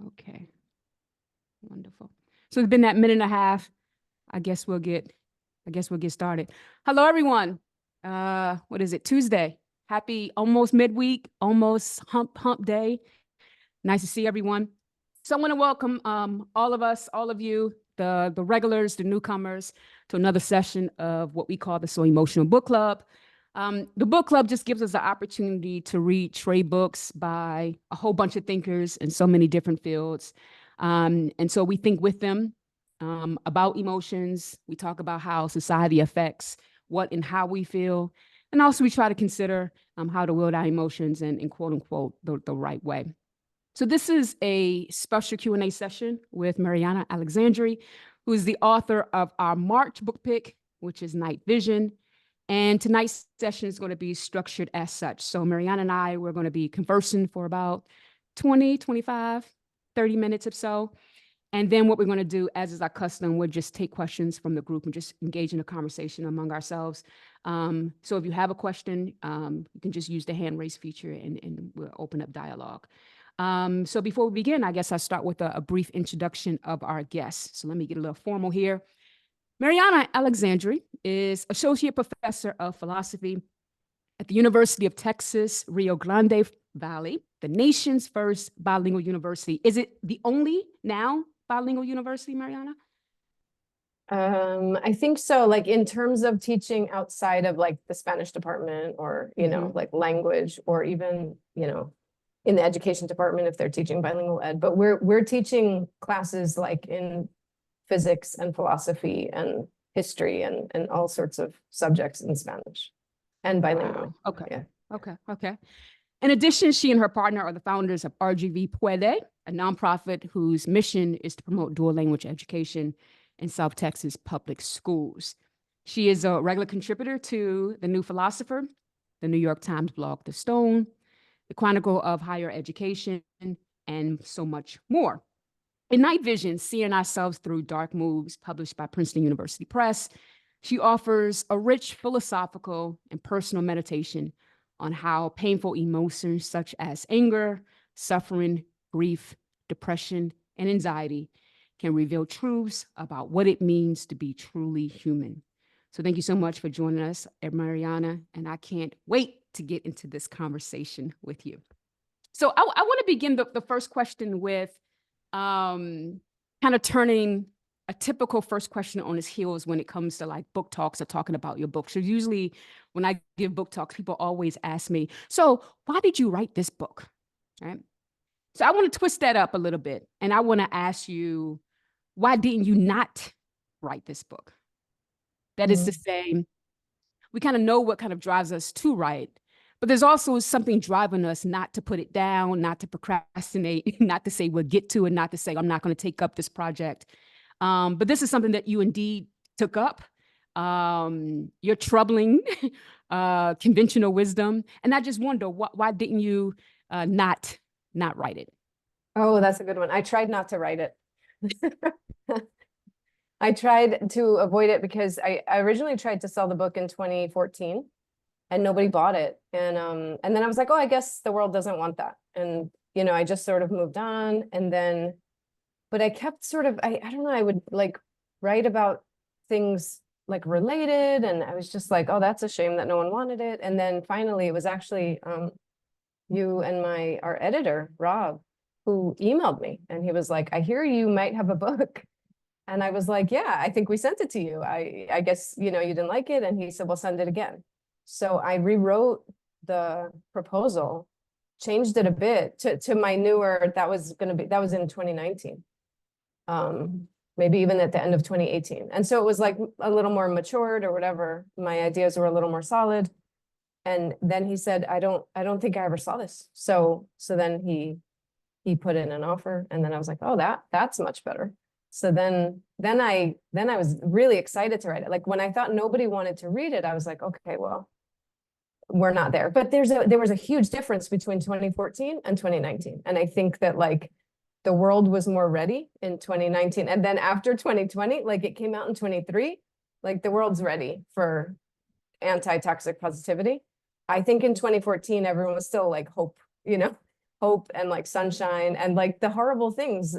Okay, wonderful. So it's been that minute and a half. I guess we'll get started. Hello, everyone. What is it? Tuesday. Happy almost midweek, almost hump day. Nice to see everyone. So I want to welcome all of us, all of you, the regulars, the newcomers, to another session of what we call the So Emotional Book Club. The book club just gives us the opportunity to read trade books by a whole bunch of thinkers in so many different fields. And so we think with them about emotions. We talk about how society affects what and how we feel. And also we try to consider how to wield our emotions in quote unquote the right way. So this is a special Q&A session with Mariana Alessandri, who is the author of our March book pick, which is Night Vision. And tonight's session is going to be structured as such. So Mariana and I, we're going to be conversing for about 20, 25, 30 minutes or so. And then what we're going to do, as is our custom, we'll just take questions from the group and just engage in a conversation among ourselves. So if you have a question, you can just use the hand raise feature and we'll open up dialogue. So before we begin, I guess I'll start with a brief introduction of our guests. So let me get a little formal here. Mariana Alessandri is Associate Professor of Philosophy at the University of Texas, Rio Grande Valley, the nation's first bilingual university. Is it the only now bilingual university, Mariana? I think so, like in terms of teaching outside of like the Spanish department or, you know, like language, or even, you know, in the education department if they're teaching bilingual ed. But we're teaching classes like in physics and philosophy and history and all sorts of subjects in Spanish and bilingual. Wow. Okay. In addition, she and her partner are the founders of RGV Puede, a nonprofit whose mission is to promote dual language education in South Texas public schools. She is a regular contributor to The New Philosopher, the New York Times blog The Stone, the Chronicle of Higher Education, and so much more. In Night Vision, Seeing Ourselves Through Dark Moves, published by Princeton University Press, she offers a rich philosophical and personal meditation on how painful emotions such as anger, suffering, grief, depression, and anxiety can reveal truths about what it means to be truly human. So thank you so much for joining us, Mariana, and I can't wait to get into this conversation with you. So I want to begin the first question with kind of turning a typical first question on its heels when it comes to like book talks or talking about your book. So usually when I give book talks, people always ask me, so why did you write this book? Right? So I want to twist that up a little bit. And I want to ask you, why didn't you not write this book? That is to say, we kind of know what kind of drives us to write, but there's also something driving us not to put it down, not to procrastinate, not to say we'll get to it, not to say I'm not going to take up this project. But this is something that you indeed took up. You're troubling conventional wisdom. And I just wonder, why didn't you not write it? Oh, that's a good one. I tried not to write it. I tried to avoid it because I originally tried to sell the book in 2014 and nobody bought it. And then I was like, oh, I guess the world doesn't want that. And, you know, I just sort of moved on. And then, but I kept sort of, I don't know, I would like write about things like related. And I was just like, oh, that's a shame that no one wanted it. And then finally it was actually you and our editor, Rob, who emailed me. And he was like, I hear you might have a book. And I was like, yeah, I think we sent it to you. I guess, you know, you didn't like it. And he said, well, send it again. So I rewrote the proposal, changed it a bit to my newer, that was in 2019. Maybe even at the end of 2018. And so it was like a little more matured or whatever. My ideas were a little more solid. And then he said, I don't think I ever saw this. So then he put in an offer, and then I was like, oh, that's much better. So then I was really excited to write it. Like when I thought nobody wanted to read it, I was like, okay, well, we're not there. But there was a huge difference between 2014 and 2019. And I think that like the world was more ready in 2019. And then after 2020, like it came out in 23, like the world's ready for anti-toxic positivity. I think in 2014, everyone was still like hope, you know, hope and like sunshine, and like the horrible things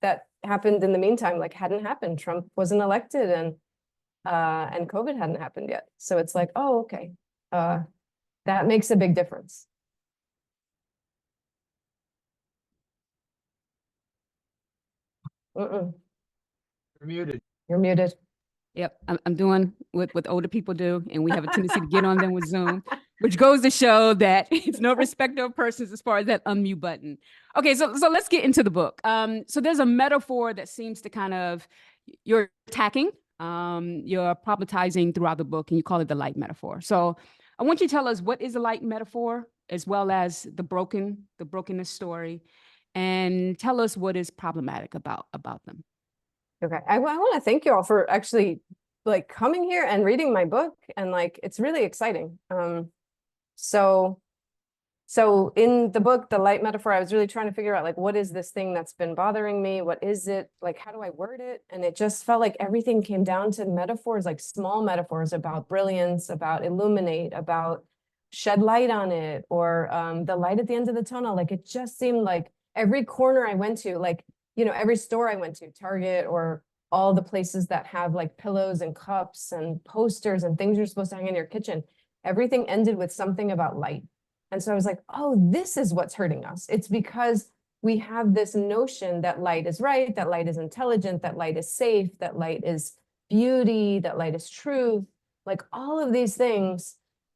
that happened in the meantime, like hadn't happened. Trump wasn't elected, and COVID hadn't happened yet. So it's like, oh, okay. That makes a big difference. Mm-mm. You're muted. You're muted. Yep, I'm doing what older people do, and we have a tendency to get on them with Zoom, which goes to show that it's no respect of persons as far as that unmute button. Okay, so let's get into the book. So there's a metaphor that seems to kind of, you're attacking, you're problematizing throughout the book, and you call it the light metaphor. So I want you to tell us, what is a light metaphor, as well as the brokenness story, and tell us what is problematic about them. Okay, I want to thank you all for actually like coming here and reading my book, and like it's really exciting. So in the book, The Light Metaphor, I was really trying to figure out like, what is this thing that's been bothering me? What is it? Like, how do I word it? And it just felt like everything came down to metaphors, like small metaphors about brilliance, about illuminate, about shed light on it, or the light at the end of the tunnel. Like, it just seemed like every corner I went to, like, you know, every store I went to, Target, or all the places that have like pillows and cups and posters and things you're supposed to hang in your kitchen, everything ended with something about light. And so I was like, oh, this is what's hurting us. It's because we have this notion that light is right, that light is intelligent, that light is safe, that light is beauty, that light is truth, like all of these things.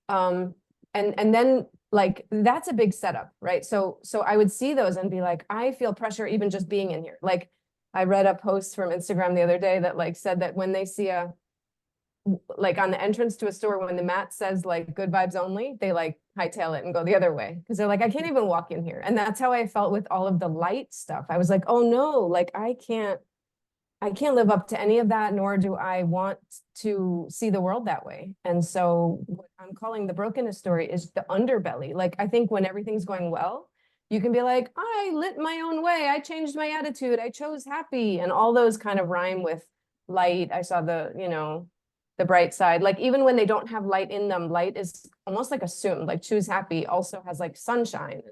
And then like, that's a big setup, right? So I would see those and be like, I feel pressure even just being in here. Like, I read a post from Instagram the other day that like said that when they see like on the entrance to a store, when the mat says like good vibes only, they like hightail it and go the other way, because they're like, I can't even walk in here. And that's how I felt with all of the light stuff. I was like, oh no, like I can't live up to any of that, nor do I want to see the world that way. And so what I'm calling the brokenness story is the underbelly. Like, I think when everything's going well, you can be like, I lit my own way, I changed my attitude, I chose happy, and all those kind of rhyme with light. I saw the, you know, the bright side. Like, even when they don't have light in them, light is almost like assumed. Like, choose happy also has like sunshine.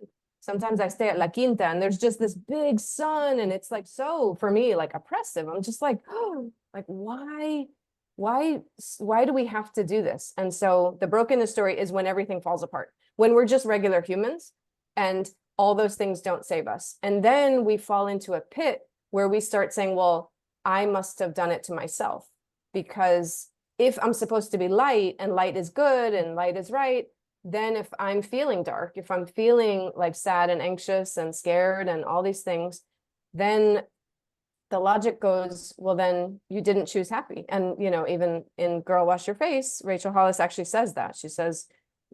Sometimes I stay at La Quinta and there's just this big sun, and it's like, so for me, like oppressive. I'm just like, oh, like why do we have to do this? And so the brokenness story is when everything falls apart, when we're just regular humans and all those things don't save us. And then we fall into a pit where we start saying, well, I must have done it to myself, because if I'm supposed to be light, and light is good and light is right, then if I'm feeling dark, if I'm feeling like sad and anxious and scared and all these things, then the logic goes, well, then you didn't choose happy. And, you know, even in Girl Wash Your Face, Rachel Hollis actually says that. She says,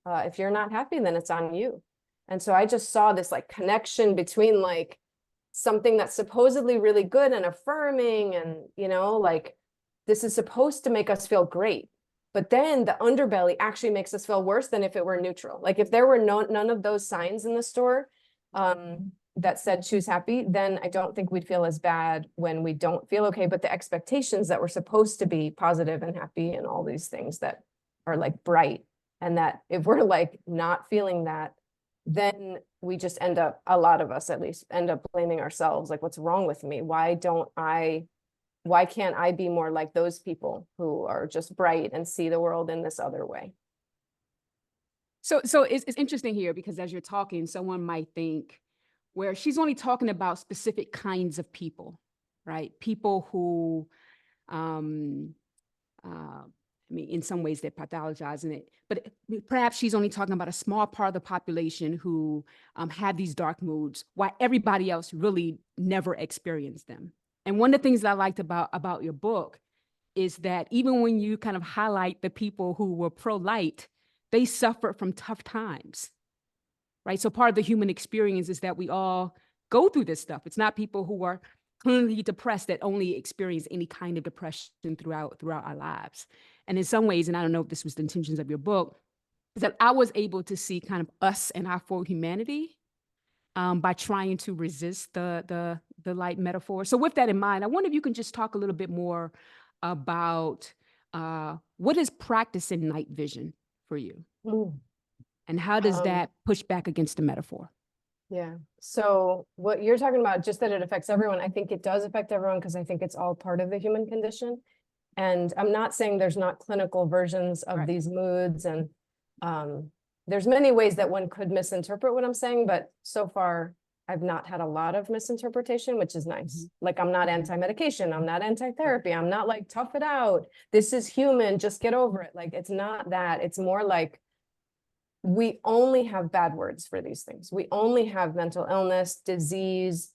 if you're not happy, then it's on you. And so I just saw this like connection between like something that's supposedly really good and affirming, and, you know, like, this is supposed to make us feel great, but then the underbelly actually makes us feel worse than if it were neutral. Like, if there were none of those signs in the store that said choose happy, then I don't think we'd feel as bad when we don't feel okay. But the expectations that we're supposed to be positive and happy and all these things that are like bright, and that if we're like not feeling that, then we just end up, a lot of us at least, end up blaming ourselves. Like, what's wrong with me? Why can't I be more like those people who are just bright and see the world in this other way? So it's interesting here, because as you're talking, someone might think, where she's only talking about specific kinds of people, right? People who, I mean, in some ways they're pathologizing it, but perhaps she's only talking about a small part of the population who have these dark moods, while everybody else really never experienced them. And one of the things that I liked about your book is that even when you kind of highlight the people who were pro-light, they suffered from tough times, right? So part of the human experience is that we all go through this stuff. It's not people who are clinically depressed that only experience any kind of depression throughout our lives. And in some ways, and I don't know if this was the intentions of your book, is that I was able to see kind of us and our full humanity by trying to resist the light metaphor. So with that in mind, I wonder if you can just talk a little bit more about what is practicing night vision for you? Ooh. And how does that push back against the metaphor? Yeah. So what you're talking about, just that it affects everyone, I think it does affect everyone because I think it's all part of the human condition. And I'm not saying there's not clinical versions of Right. these moods, and there's many ways that one could misinterpret what I'm saying, but so far I've not had a lot of misinterpretation, which is nice. Like, I'm not anti-medication, I'm not anti-therapy, I'm not like tough it out, this is human, just get over it. Like, it's not that. It's more like, we only have bad words for these things. We only have mental illness, disease,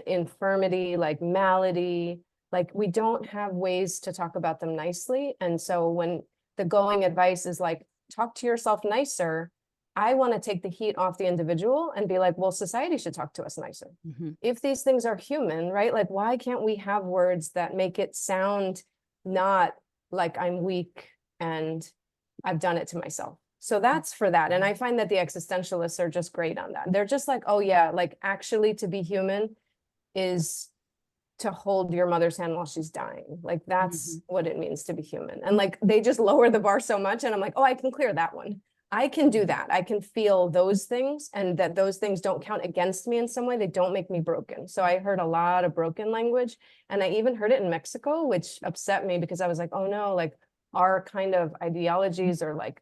infirmity, like malady. Like, we don't have ways to talk about them nicely. And so when the going advice is like, talk to yourself nicer, I want to take the heat off the individual and be like, well, society should talk to us nicer. If these things are human, right? Like, why can't we have words that make it sound not like I'm weak and I've done it to myself? So that's for that. And I find that the existentialists are just great on that. They're just like, oh yeah, like, actually to be human is to hold your mother's hand while she's dying. Like, that's what it means to be human. And like, they just lower the bar so much. And I'm like, oh, I can clear that one. I can do that. I can feel those things, and that those things don't count against me in some way. They don't make me broken. So I heard a lot of broken language, and I even heard it in Mexico, which upset me because I was like, oh no, like, our kind of ideologies or like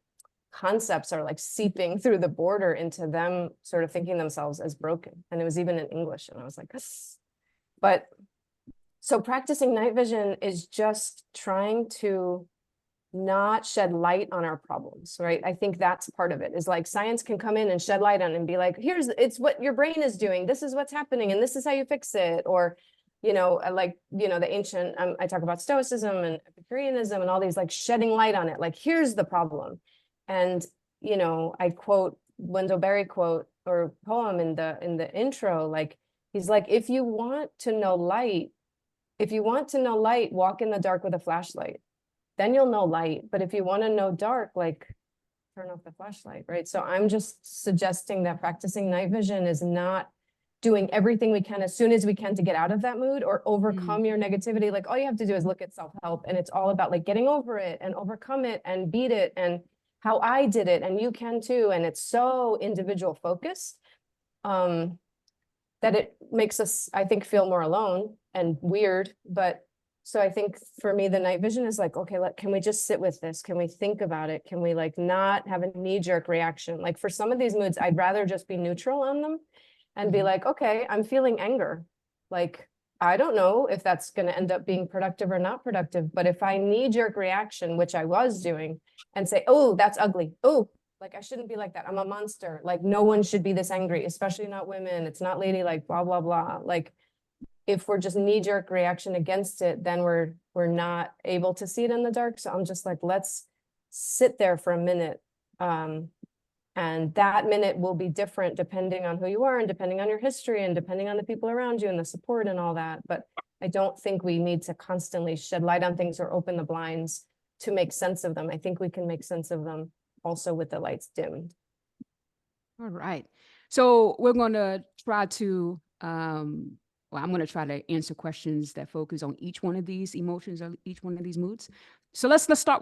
concepts are like seeping through the border into them sort of thinking themselves as broken. And it was even in English. And I was like, but so practicing night vision is just trying to not shed light on our problems, right? I think that's part of it, is like, science can come in and shed light on and be like, here's, it's what your brain is doing, this is what's happening, and this is how you fix it. Or, like, the ancient, I talk about Stoicism and Epicureanism and all these, like, shedding light on it, like, here's the problem. And, I quote Wendell Berry quote or poem in the intro, like, he's like, if you want to know light, walk in the dark with a flashlight. Then you'll know light. But if you want to know dark, like, turn off the flashlight, right? So I'm just suggesting that practicing night vision is not doing everything we can as soon as we can to get out of that mood or overcome your negativity. Like, all you have to do is look at self-help, and it's all about like getting over it and overcome it and beat it, and how I did it, and you can too. And it's so individual focused that it makes us, I think, feel more alone and weird. But so I think for me, the night vision is like, okay, can we just sit with this? Can we think about it? Can we like not have a knee-jerk reaction? Like, for some of these moods, I'd rather just be neutral on them and be like, okay, I'm feeling anger. Like, I don't know if that's going to end up being productive or not productive, but if I knee-jerk reaction, which I was doing, and say, oh, that's ugly. Oh, like, I shouldn't be like that. I'm a monster. Like, no one should be this angry, especially not women. It's not ladylike, blah, blah, blah. Like, if we're just knee-jerk reaction against it, then we're not able to see it in the dark. So I'm just like, let's sit there for a minute. And that minute will be different depending on who you are and depending on your history and depending on the people around you and the support and all that. But I don't think we need to constantly shed light on things or open the blinds to make sense of them. I think we can make sense of them also with the lights dimmed. All right. So we're going to try to, I'm going to try to answer questions that focus on each one of these emotions or each one of these moods. So let's start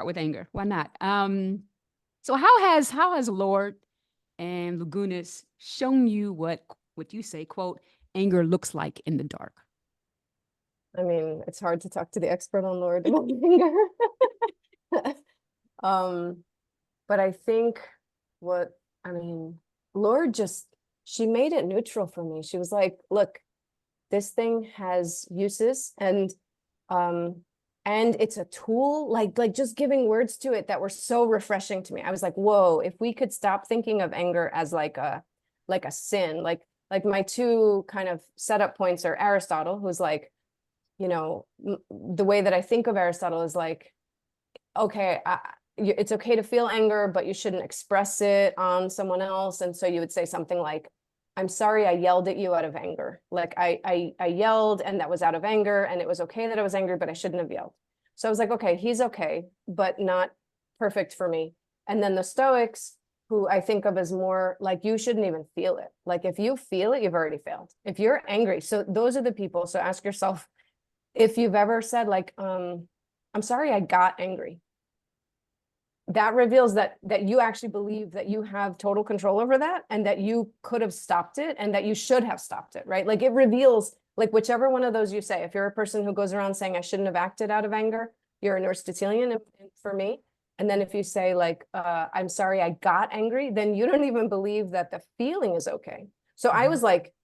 with anger. Why not? So how has Lord and Lagunas shown you what you say, quote, anger looks like in the dark? I mean, it's hard to talk to the expert on Lord about anger. But I think Lord she made it neutral for me. She was like, look, this thing has uses, and it's a tool, like just giving words to it that were so refreshing to me. I was like, whoa, if we could stop thinking of anger as like a sin, like my two kind of setup points are Aristotle, who's like, the way that I think of Aristotle is like, okay, it's okay to feel anger, but you shouldn't express it on someone else. And so you would say something like, I'm sorry, I yelled at you out of anger. Like, I yelled, and that was out of anger, and it was okay that I was angry, but I shouldn't have yelled. So I was like, okay, he's okay, but not perfect for me. And then the Stoics, who I think of as more like, you shouldn't even feel it. Like, if you feel it, you've already failed. If you're angry, so those are the people. So ask yourself if you've ever said like, I'm sorry, I got angry. that reveals that you actually believe that you have total control over that, and that you could have stopped it, and that you should have stopped it, right? Like it reveals, like whichever one of those you say, if you're a person who goes around saying I shouldn't have acted out of anger, you're an Aristotelian for me. And then if you say like, I'm sorry, I got angry, then you don't even believe that the feeling is okay. So I was like,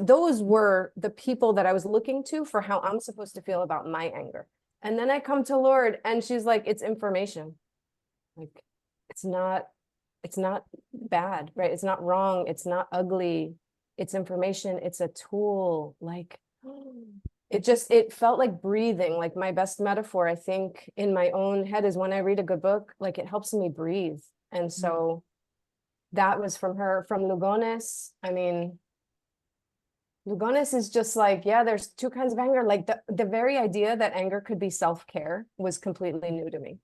those were the people that I was looking to for how I'm supposed to feel about my anger. And then I come to Lord and she's like, it's information. Like, it's not bad, right? It's not wrong. It's not ugly. It's information. It's a tool. Like, it felt like breathing. Like my best metaphor, I think, in my own head is when I read a good book, like it helps me breathe. And so that was from her. From Lugones, I mean, Lugones is just like, yeah, there's two kinds of anger. Like the very idea that anger could be self-care was completely new to me.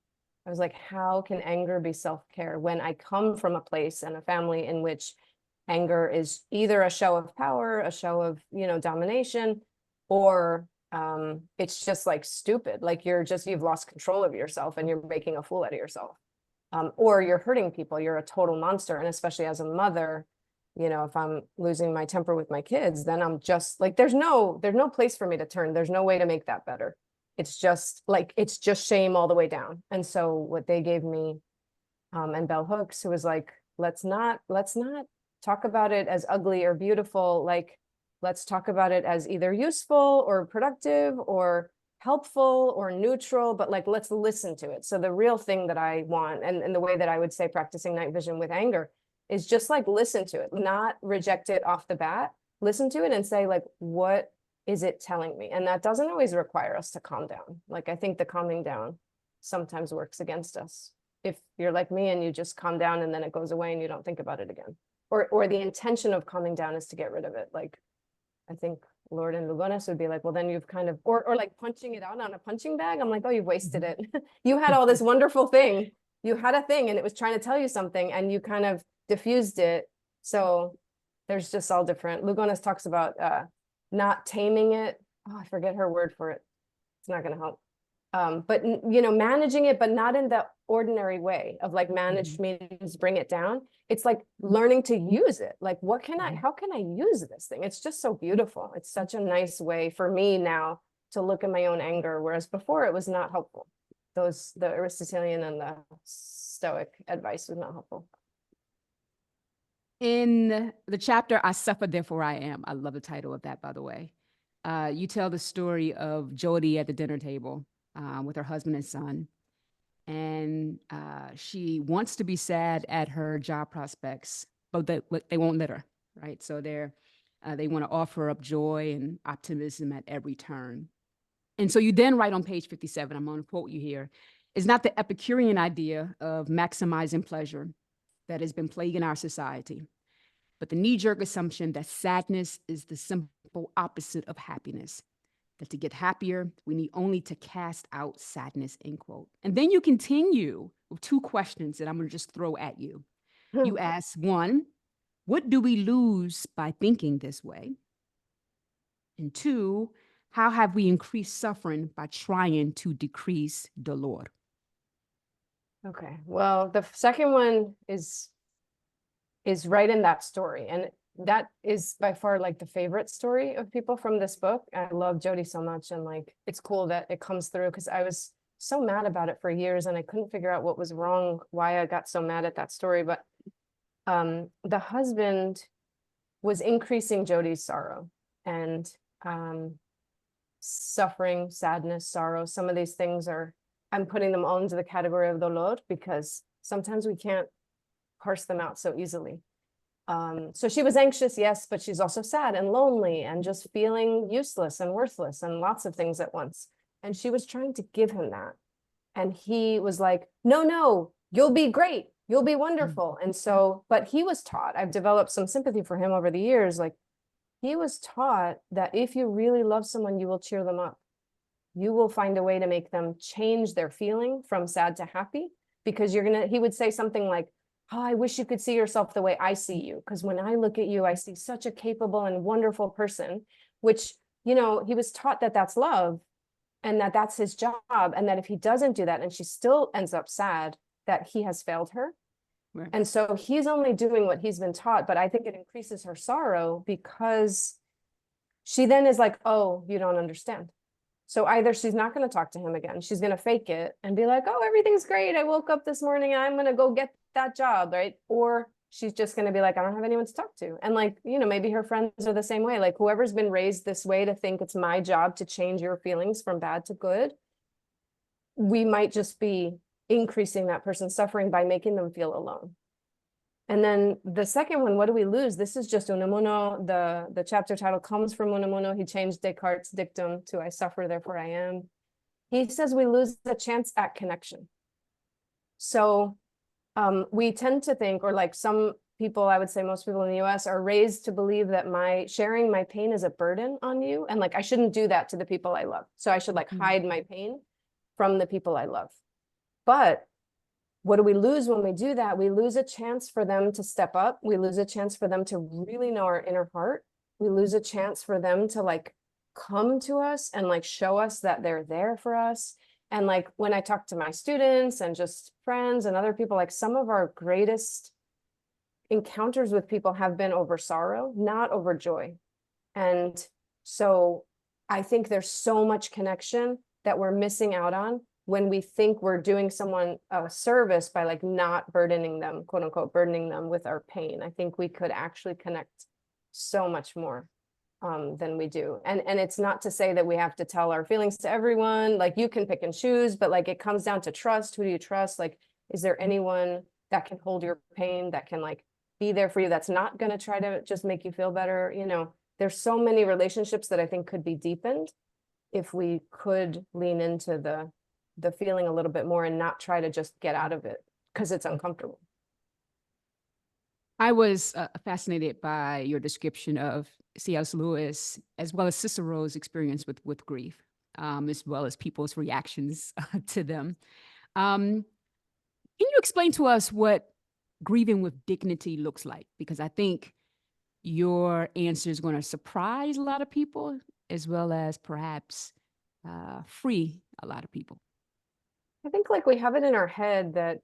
I was like, how can anger be self-care when I come from a place and a family in which anger is either a show of power, a show of, domination, or it's just like stupid. Like you've lost control of yourself and you're making a fool out of yourself. Or you're hurting people, you're a total monster. And especially as a mother, if I'm losing my temper with my kids, then I'm just like, there's no place for me to turn. There's no way to make that better. It's just shame all the way down. And so what they gave me, and Bell Hooks, who was like, let's not talk about it as ugly or beautiful. Like, let's talk about it as either useful or productive or helpful or neutral, but like, let's listen to it. So the real thing that I want, and the way that I would say practicing night vision with anger, is just like, listen to it, not reject it off the bat, listen to it and say like, what is it telling me? And that doesn't always require us to calm down. Like, I think the calming down sometimes works against us. If you're like me and you just calm down and then it goes away and you don't think about it again, or the intention of calming down is to get rid of it. Like, I think Lord and Lugones would be like, well, then you've kind of, or like punching it out on a punching bag. I'm like, oh, you've wasted it. You had all this wonderful thing. You had a thing and it was trying to tell you something and you kind of diffused it. So there's just all different. Lugones talks about not taming it. Oh, I forget her word for it. It's not going to help. But managing it, but not in the ordinary way of like manage means bring it down. It's like learning to use it. Like, how can I use this thing? It's just so beautiful. It's such a nice way for me now to look at my own anger, whereas before it was not helpful. The Aristotelian and the Stoic advice was not helpful. In the chapter, I Suffer, Therefore I Am, I love the title of that, by the way. You tell the story of Jody at the dinner table with her husband and son. And she wants to be sad at her job prospects, but they won't let her, right? So they want to offer up joy and optimism at every turn. And so you then write on page 57, I'm going to quote you here, "It's not the Epicurean idea of maximizing pleasure that has been plaguing our society, but the knee-jerk assumption that sadness is the simple opposite of happiness, that to get happier, we need only to cast out sadness," end quote. And then you continue with two questions that I'm going to just throw at you. You ask, one, what do we lose by thinking this way? And two, how have we increased suffering by trying to decrease dolor? Okay, well, the second one is right in that story. And that is by far like the favorite story of people from this book. I love Jody so much. And like, it's cool that it comes through because I was so mad about it for years and I couldn't figure out what was wrong, why I got so mad at that story. But the husband was increasing Jody's sorrow and suffering, sadness, sorrow. Some of these things I'm putting them all into the category of dolor because sometimes we can't parse them out so easily. So she was anxious, yes, but she's also sad and lonely and just feeling useless and worthless and lots of things at once. And she was trying to give him that. And he was like, no, you'll be great. You'll be wonderful. And so, but he was taught, I've developed some sympathy for him over the years. Like, he was taught that if you really love someone, you will cheer them up. You will find a way to make them change their feeling from sad to happy, because he would say something like, oh, I wish you could see yourself the way I see you. Because when I look at you, I see such a capable and wonderful person, which, he was taught that that's love and that that's his job. And that if he doesn't do that and she still ends up sad, that he has failed her. Right. And so he's only doing what he's been taught, but I think it increases her sorrow because she then is like, oh, you don't understand. So either she's not going to talk to him again, she's going to fake it and be like, oh, everything's great. I woke up this morning and I'm going to go get that job, right? Or she's just going to be like, I don't have anyone to talk to. And like, you know, maybe her friends are the same way. Like whoever's been raised this way to think it's my job to change your feelings from bad to good, we might just be increasing that person's suffering by making them feel alone. And then the second one, what do we lose? This is just Unamuno. The chapter title comes from Unamuno. He changed Descartes' dictum to I suffer, therefore I am. He says we lose the chance at connection. So we tend to think, or like some people, I would say most people in the US are raised to believe that my sharing my pain is a burden on you. And like, I shouldn't do that to the people I love. So I should like hide my pain from the people I love. But what do we lose when we do that? We lose a chance for them to step up. We lose a chance for them to really know our inner heart. We lose a chance for them to like come to us and like show us that they're there for us. And like when I talk to my students and just friends and other people, like some of our greatest encounters with people have been over sorrow, not over joy. And so I think there's so much connection that we're missing out on when we think we're doing someone a service by like not burdening them, quote unquote, burdening them with our pain. I think we could actually connect so much more than we do. And it's not to say that we have to tell our feelings to everyone, like you can pick and choose, but like it comes down to trust. Who do you trust? Like, is there anyone that can hold your pain, that can like be there for you, that's not going to try to just make you feel better? You know, there's so many relationships that I think could be deepened if we could lean into the feeling a little bit more and not try to just get out of it because it's uncomfortable. I was fascinated by your description of C.S. Lewis, as well as Cicero's experience with grief, as well as people's reactions to them. Can you explain to us what grieving with dignity looks like? Because I think your answer is going to surprise a lot of people, as well as perhaps free a lot of people. I think like we have it in our head that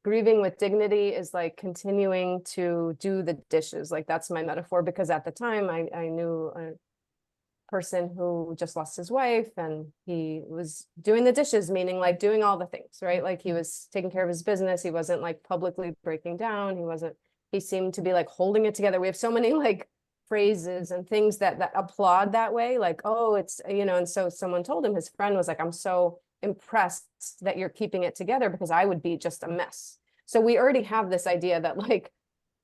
grieving with dignity is like continuing to do the dishes. Like that's my metaphor, because at the time I knew a person who just lost his wife and he was doing the dishes, meaning like doing all the things, right? Like he was taking care of his business. He wasn't like publicly breaking down. He seemed to be like holding it together. We have so many like phrases and things that applaud that way, like, oh, it's, you know. And so someone told him, his friend was like, I'm so impressed that you're keeping it together because I would be just a mess. So we already have this idea that like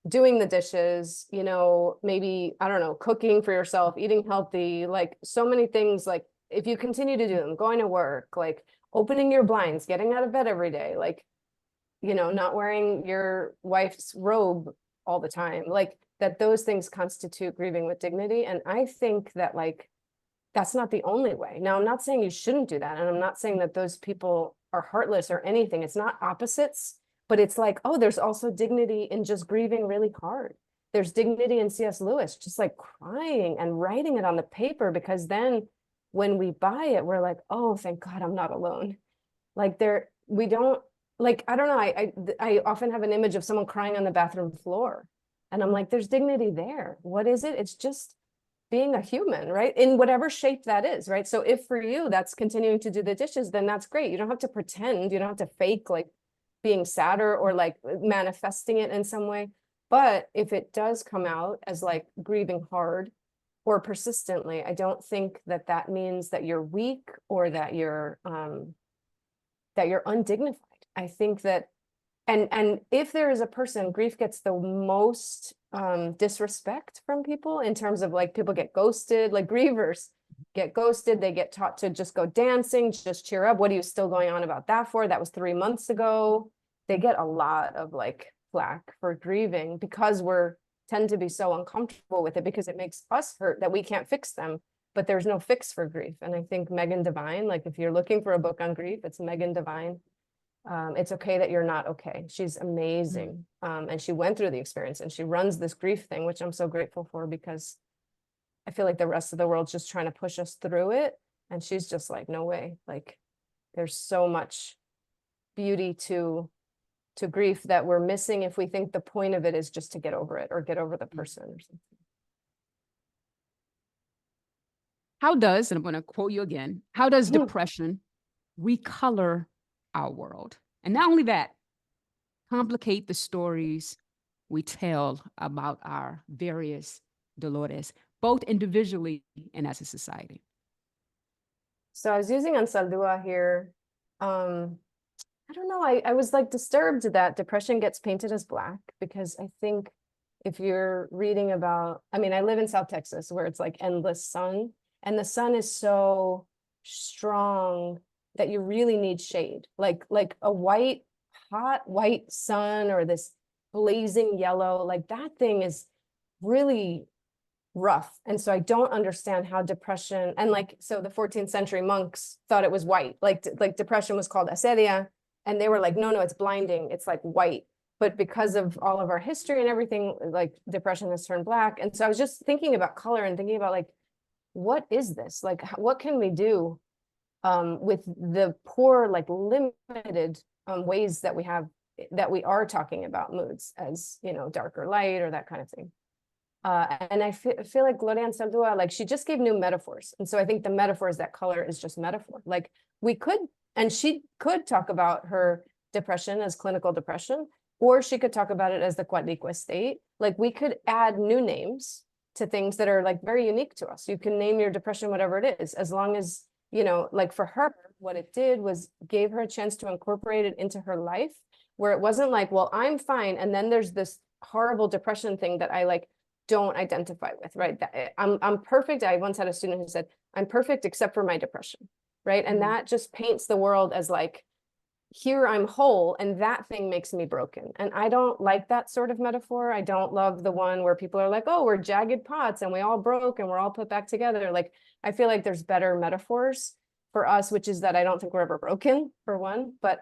doing the dishes, you know, maybe, I don't know, cooking for yourself, eating healthy, like so many things, like if you continue to do them, going to work, like opening your blinds, getting out of bed every day, like, you know, not wearing your wife's robe all the time, like that those things constitute grieving with dignity. And I think that like that's not the only way. Now, I'm not saying you shouldn't do that. And I'm not saying that those people are heartless or anything. It's not opposites, but it's like, oh, there's also dignity in just grieving really hard. There's dignity in C.S. Lewis, just like crying and writing it on the paper, because then when we buy it, we're like, oh, thank God I'm not alone. Like we don't, like, I don't know. I often have an image of someone crying on the bathroom floor. And I'm like, there's dignity there. What is it? It's just being a human, right? In whatever shape that is, right? So if for you that's continuing to do the dishes, then that's great. You don't have to pretend, you don't have to fake like being sadder or like manifesting it in some way. But if it does come out as like grieving hard or persistently, I don't think that that means that you're weak or that you're undignified. I think that and if there is a person, grief gets the most disrespect from people in terms of like people get ghosted, like grievers get ghosted. They get taught to just go dancing, just cheer up. What are you still going on about that for? That was 3 months ago. They get a lot of like flack for grieving because tend to be so uncomfortable with it because it makes us hurt that we can't fix them. But there's no fix for grief. And I think Megan Devine, like if you're looking for a book on grief, it's Megan Devine. It's okay that you're not okay. She's amazing. And she went through the experience and she runs this grief thing, which I'm so grateful for, because I feel like the rest of the world's just trying to push us through it. And she's just like, no way. Like there's so much beauty to to grief that we're missing if we think the point of it is just to get over it or get over the person or something. How does, and I'm going to quote you again, how does Mhm. depression recolor our world? And not only that, complicate the stories we tell about our various dolores, both individually and as a society. So I was using Ansaldúa here. I don't know, I was like disturbed that depression gets painted as black, because I think if you're reading about, I mean, I live in South Texas where it's like endless sun, and the sun is so strong that you really need shade. Like a white, hot white sun or this blazing yellow, like that thing is really rough. And so I don't understand how depression, and like, so the 14th century monks thought it was white, like depression was called asedia, and they were like, no, it's blinding, it's like white. But because of all of our history and everything, like depression has turned black. And so I was just thinking about color and thinking about like, what is this? Like, what can we do with the poor, like limited ways that we have, that we are talking about moods as, you know, dark or light or that kind of thing. And I feel like Gloria Ansaldúa, like she just gave new metaphors. And so I think the metaphor is that color is just metaphor. Like we could, and she could talk about her depression as clinical depression, or she could talk about it as the Cuatlicue state. Like we could add new names to things that are like very unique to us. You can name your depression whatever it is, as long as, you know, like for her, what it did was gave her a chance to incorporate it into her life, where it wasn't like, well, I'm fine, and then there's this horrible depression thing that I like don't identify with, right? I'm perfect. I once had a student who said, I'm perfect except for my depression, right? And that just paints the world as like, here I'm whole, and that thing makes me broken. And I don't like that sort of metaphor. I don't love the one where people are like, oh, we're jagged pots and we all broke and we're all put back together. Like, I feel like there's better metaphors for us, which is that I don't think we're ever broken, for one. But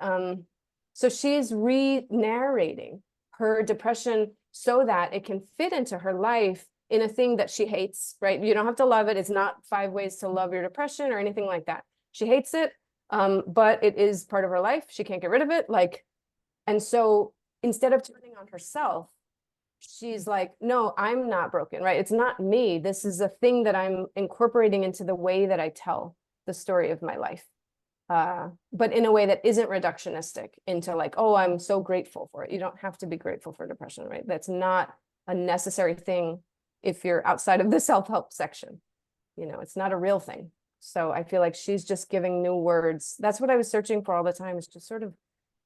so she's re-narrating her depression so that it can fit into her life in a thing that she hates, right? You don't have to love it. It's not 5 ways to love your depression or anything like that. She hates it, but it is part of her life. She can't get rid of it. Like, and so instead of turning on herself, she's like, no, I'm not broken, right? It's not me. This is a thing that I'm incorporating into the way that I tell the story of my life. But in a way that isn't reductionistic into like, oh, I'm so grateful for it. You don't have to be grateful for depression, right? That's not a necessary thing if you're outside of the self-help section. You know, it's not a real thing. So I feel like she's just giving new words. That's what I was searching for all the time, is just sort of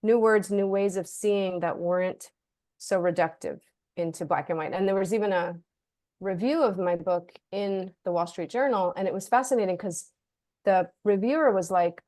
new words, new ways of seeing that weren't so reductive into black and white. And there was even a review of my book in the Wall Street Journal, and it was fascinating because the reviewer was like,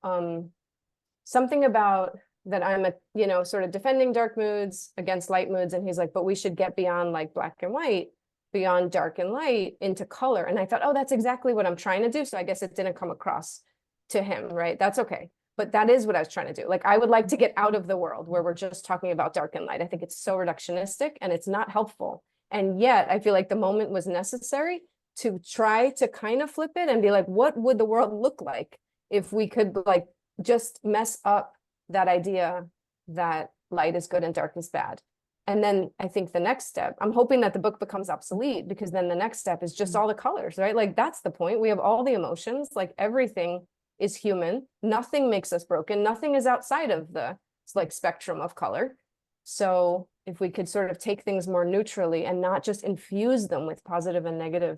something about that I'm a, you know, sort of defending dark moods against light moods. And he's like, but we should get beyond like black and white, beyond dark and light into color. And I thought, oh, that's exactly what I'm trying to do. So I guess it didn't come across to him, right? That's okay. But that is what I was trying to do. Like, I would like to get out of the world where we're just talking about dark and light. I think it's so reductionistic and it's not helpful. And yet I feel like the moment was necessary to try to kind of flip it and be like, what would the world look like if we could like just mess up that idea that light is good and dark is bad? And then I think the next step, I'm hoping that the book becomes obsolete, because then the next step is just all the colors, right? Like, that's the point. We have all the emotions, like everything is human. Nothing makes us broken. Nothing is outside of the like spectrum of color. So if we could sort of take things more neutrally and not just infuse them with positive and negative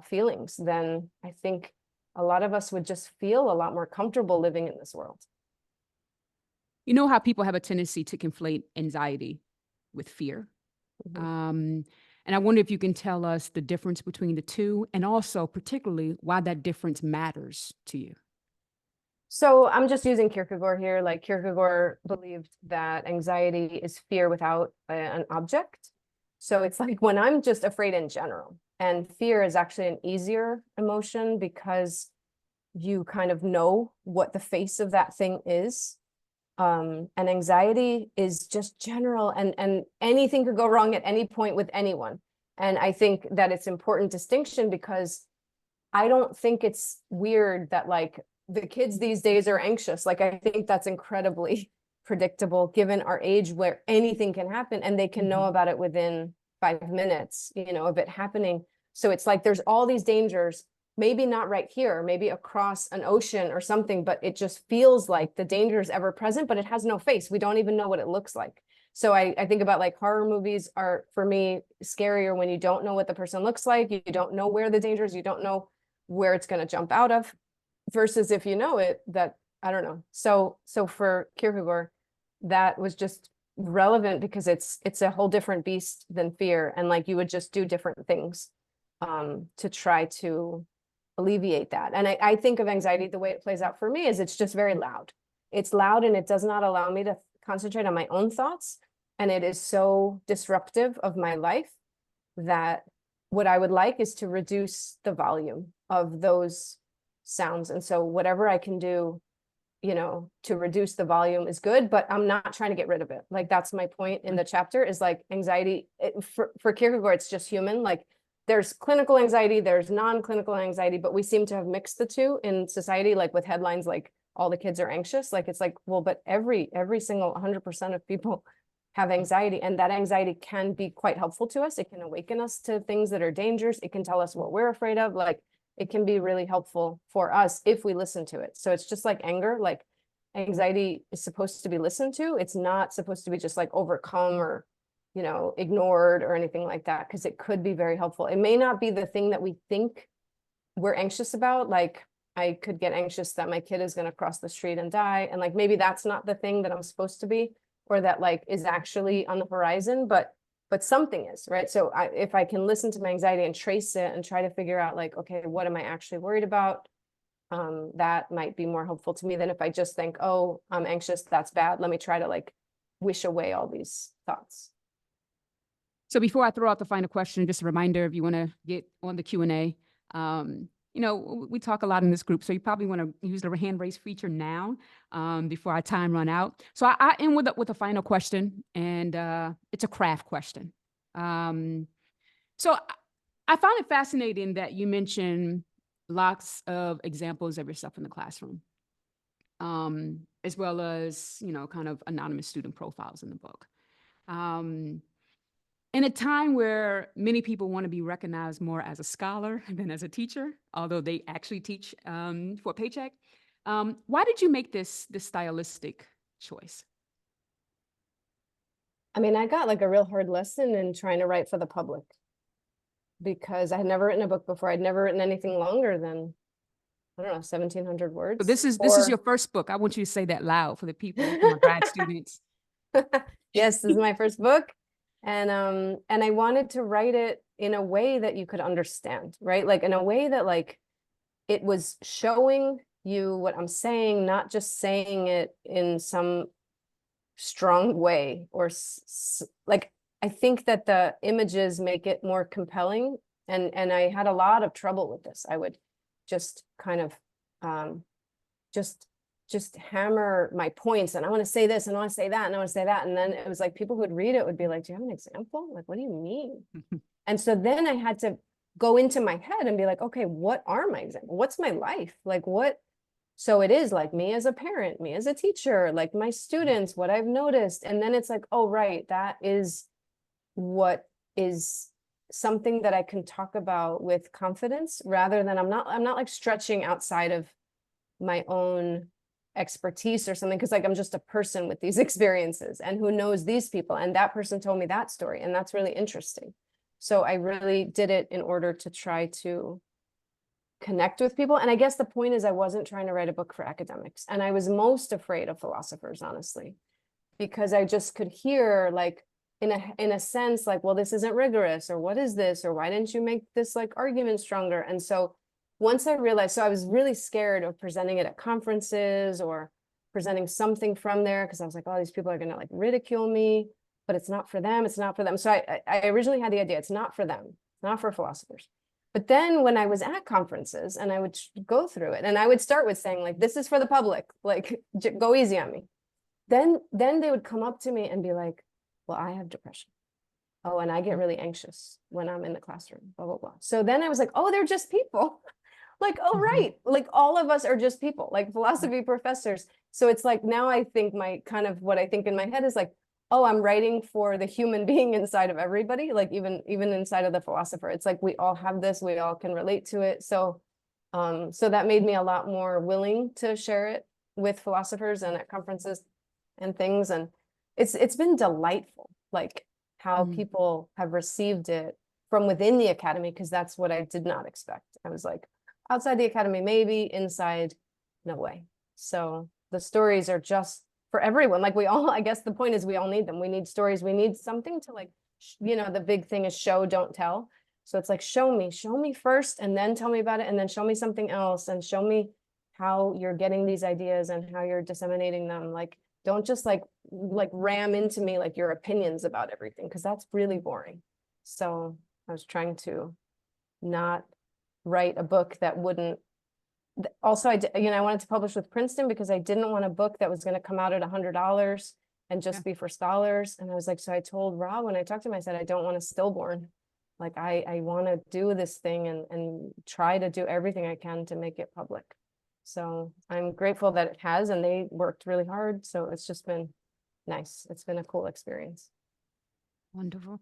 feelings, then I think a lot of us would just feel a lot more comfortable living in this world. You know how people have a tendency to conflate anxiety with fear? And I wonder if you can tell us the difference between the two, and also particularly why that difference matters to you. So I'm just using Kierkegaard here. Like, Kierkegaard believed that anxiety is fear without an object. So it's like when I'm just afraid in general, and fear is actually an easier emotion because you kind of know what the face of that thing is. And anxiety is just general, and anything could go wrong at any point with anyone. And I think that it's important distinction, because I don't think it's weird that like the kids these days are anxious. Like, I think that's incredibly predictable given our age where anything can happen and they can know about it within 5 minutes, of it happening. So it's like there's all these dangers, maybe not right here, maybe across an ocean or something, but it just feels like the danger is ever present, but it has no face. We don't even know what it looks like. So I think about like horror movies are, for me, scarier when you don't know what the person looks like, you don't know where the danger is, you don't know where it's going to jump out of, versus if you know it, that, I don't know. So for Kierkegaard, that was just relevant because it's a whole different beast than fear. And like you would just do different things to try to alleviate that. And I think of anxiety, the way it plays out for me is it's just very loud. It's loud and it does not allow me to concentrate on my own thoughts. And it is so disruptive of my life that what I would like is to reduce the volume of those sounds. And so whatever I can do, to reduce the volume is good, but I'm not trying to get rid of it. Like that's my point in the chapter, is like anxiety for Kierkegaard, it's just human. Like there's clinical anxiety, there's non-clinical anxiety, but we seem to have mixed the two in society, like with headlines like all the kids are anxious. Like it's like, well, but every single 100% of people have anxiety, and that anxiety can be quite helpful to us. It can awaken us to things that are dangerous. It can tell us what we're afraid of. Like it can be really helpful for us if we listen to it. So it's just like anger, like anxiety is supposed to be listened to. It's not supposed to be just like overcome or, ignored or anything like that, because it could be very helpful. It may not be the thing that we think we're anxious about. Like I could get anxious that my kid is going to cross the street and die. And like, maybe that's not the thing that I'm supposed to be, or that like is actually on the horizon, but something is, right? So if I can listen to my anxiety and trace it and try to figure out like, okay, what am I actually worried about? That might be more helpful to me than if I just think, oh, I'm anxious, that's bad. Let me try to like wish away all these thoughts. So before I throw out the final question, just a reminder, if you want to get on the Q&A, we talk a lot in this group, so you probably want to use the hand raise feature now before our time run out. So I end with a final question, and it's a craft question. So I found it fascinating that you mentioned lots of examples of yourself in the classroom, as well as, kind of anonymous student profiles in the book. In a time where many people want to be recognized more as a scholar than as a teacher, although they actually teach for a paycheck, why did you make this stylistic choice? I mean, I got like a real hard lesson in trying to write for the public, because I had never written a book before. I'd never written anything longer than, I don't know, 1,700 words. So this is your first book. I want you to say that loud for the people, for my grad students. Yes, this is my first book. And I wanted to write it in a way that you could understand, right? Like in a way that like it was showing you what I'm saying, not just saying it in some strong way or like, I think that the images make it more compelling. And I had a lot of trouble with this. I would just kind of just hammer my points, and I want to say this and I want to say that and I want to say that, and then it was like people who would read it would be like, do you have an example? Like, what do you mean? And so then I had to go into my head and be like, okay, what are my examples? What's my life? Like what? So it is like me as a parent, me as a teacher, like my students, what I've noticed. And then it's like, oh, right, that is what is something that I can talk about with confidence, rather than I'm not like stretching outside of my own expertise or something, because like I'm just a person with these experiences and who knows these people, and that person told me that story, and that's really interesting. So I really did it in order to try to connect with people. And I guess the point is I wasn't trying to write a book for academics, and I was most afraid of philosophers, honestly, because I just could hear like in a sense like, well, this isn't rigorous, or what is this, or why didn't you make this like argument stronger? And so once I realized, so I was really scared of presenting it at conferences or presenting something from there, because I was like, oh, these people are going to like ridicule me, but it's not for them. It's not for them. So I originally had the idea, it's not for them, it's not for philosophers. But then when I was at conferences and I would go through it, and I would start with saying like, this is for the public, like go easy on me. Then they would come up to me and be like, well, I have depression. Oh, and I get really anxious when I'm in the classroom, blah, blah, blah. So then I was like, oh, they're just people. Like, oh, right. Like all of us are just people, like philosophy professors. So it's like now I think my kind of what I think in my head is like, oh, I'm writing for the human being inside of everybody, like even inside of the philosopher. It's like we all have this, we all can relate to it. So so that made me a lot more willing to share it with philosophers and at conferences and things. And it's been delightful, like how people have received it from within the academy, because that's what I did not expect. I was like, outside the academy, maybe, inside, no way. So the stories are just for everyone. Like we all, I guess the point is we all need them. We need stories. We need something to like, you know, the big thing is show, don't tell. So it's like, show me first, and then tell me about it, and then show me something else, and show me how you're getting these ideas and how you're disseminating them. Like, don't just like ram into me like your opinions about everything, because that's really boring. So I was trying to not write a book that wouldn't. Also, I wanted to publish with Princeton because I didn't want a book that was going to come out at $100 and just be for scholars. And I was like, so I told Rob when I talked to him, I said, I don't want a stillborn. Like I want to do this thing and try to do everything I can to make it public. So I'm grateful that it has, and they worked really hard. So it's just been nice. It's been a cool experience. Wonderful.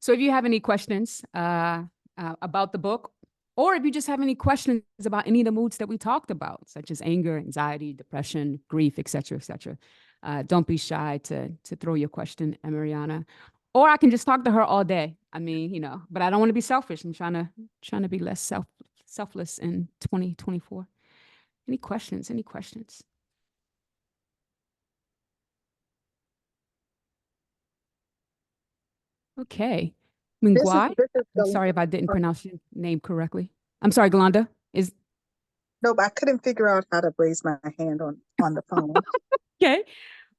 So if you have any questions about the book, or if you just have any questions about any of the moods that we talked about, such as anger, anxiety, depression, grief, et cetera, don't be shy to throw your question at Mariana. Or I can just talk to her all day. I mean, you know, but I don't want to be selfish. I'm trying to be less selfless in 2024. Any questions? Any questions? Okay. Mingwai? I'm sorry if I didn't pronounce your name correctly. I'm sorry, Galanda. Nope, I couldn't figure out how to raise my hand on the phone. Okay.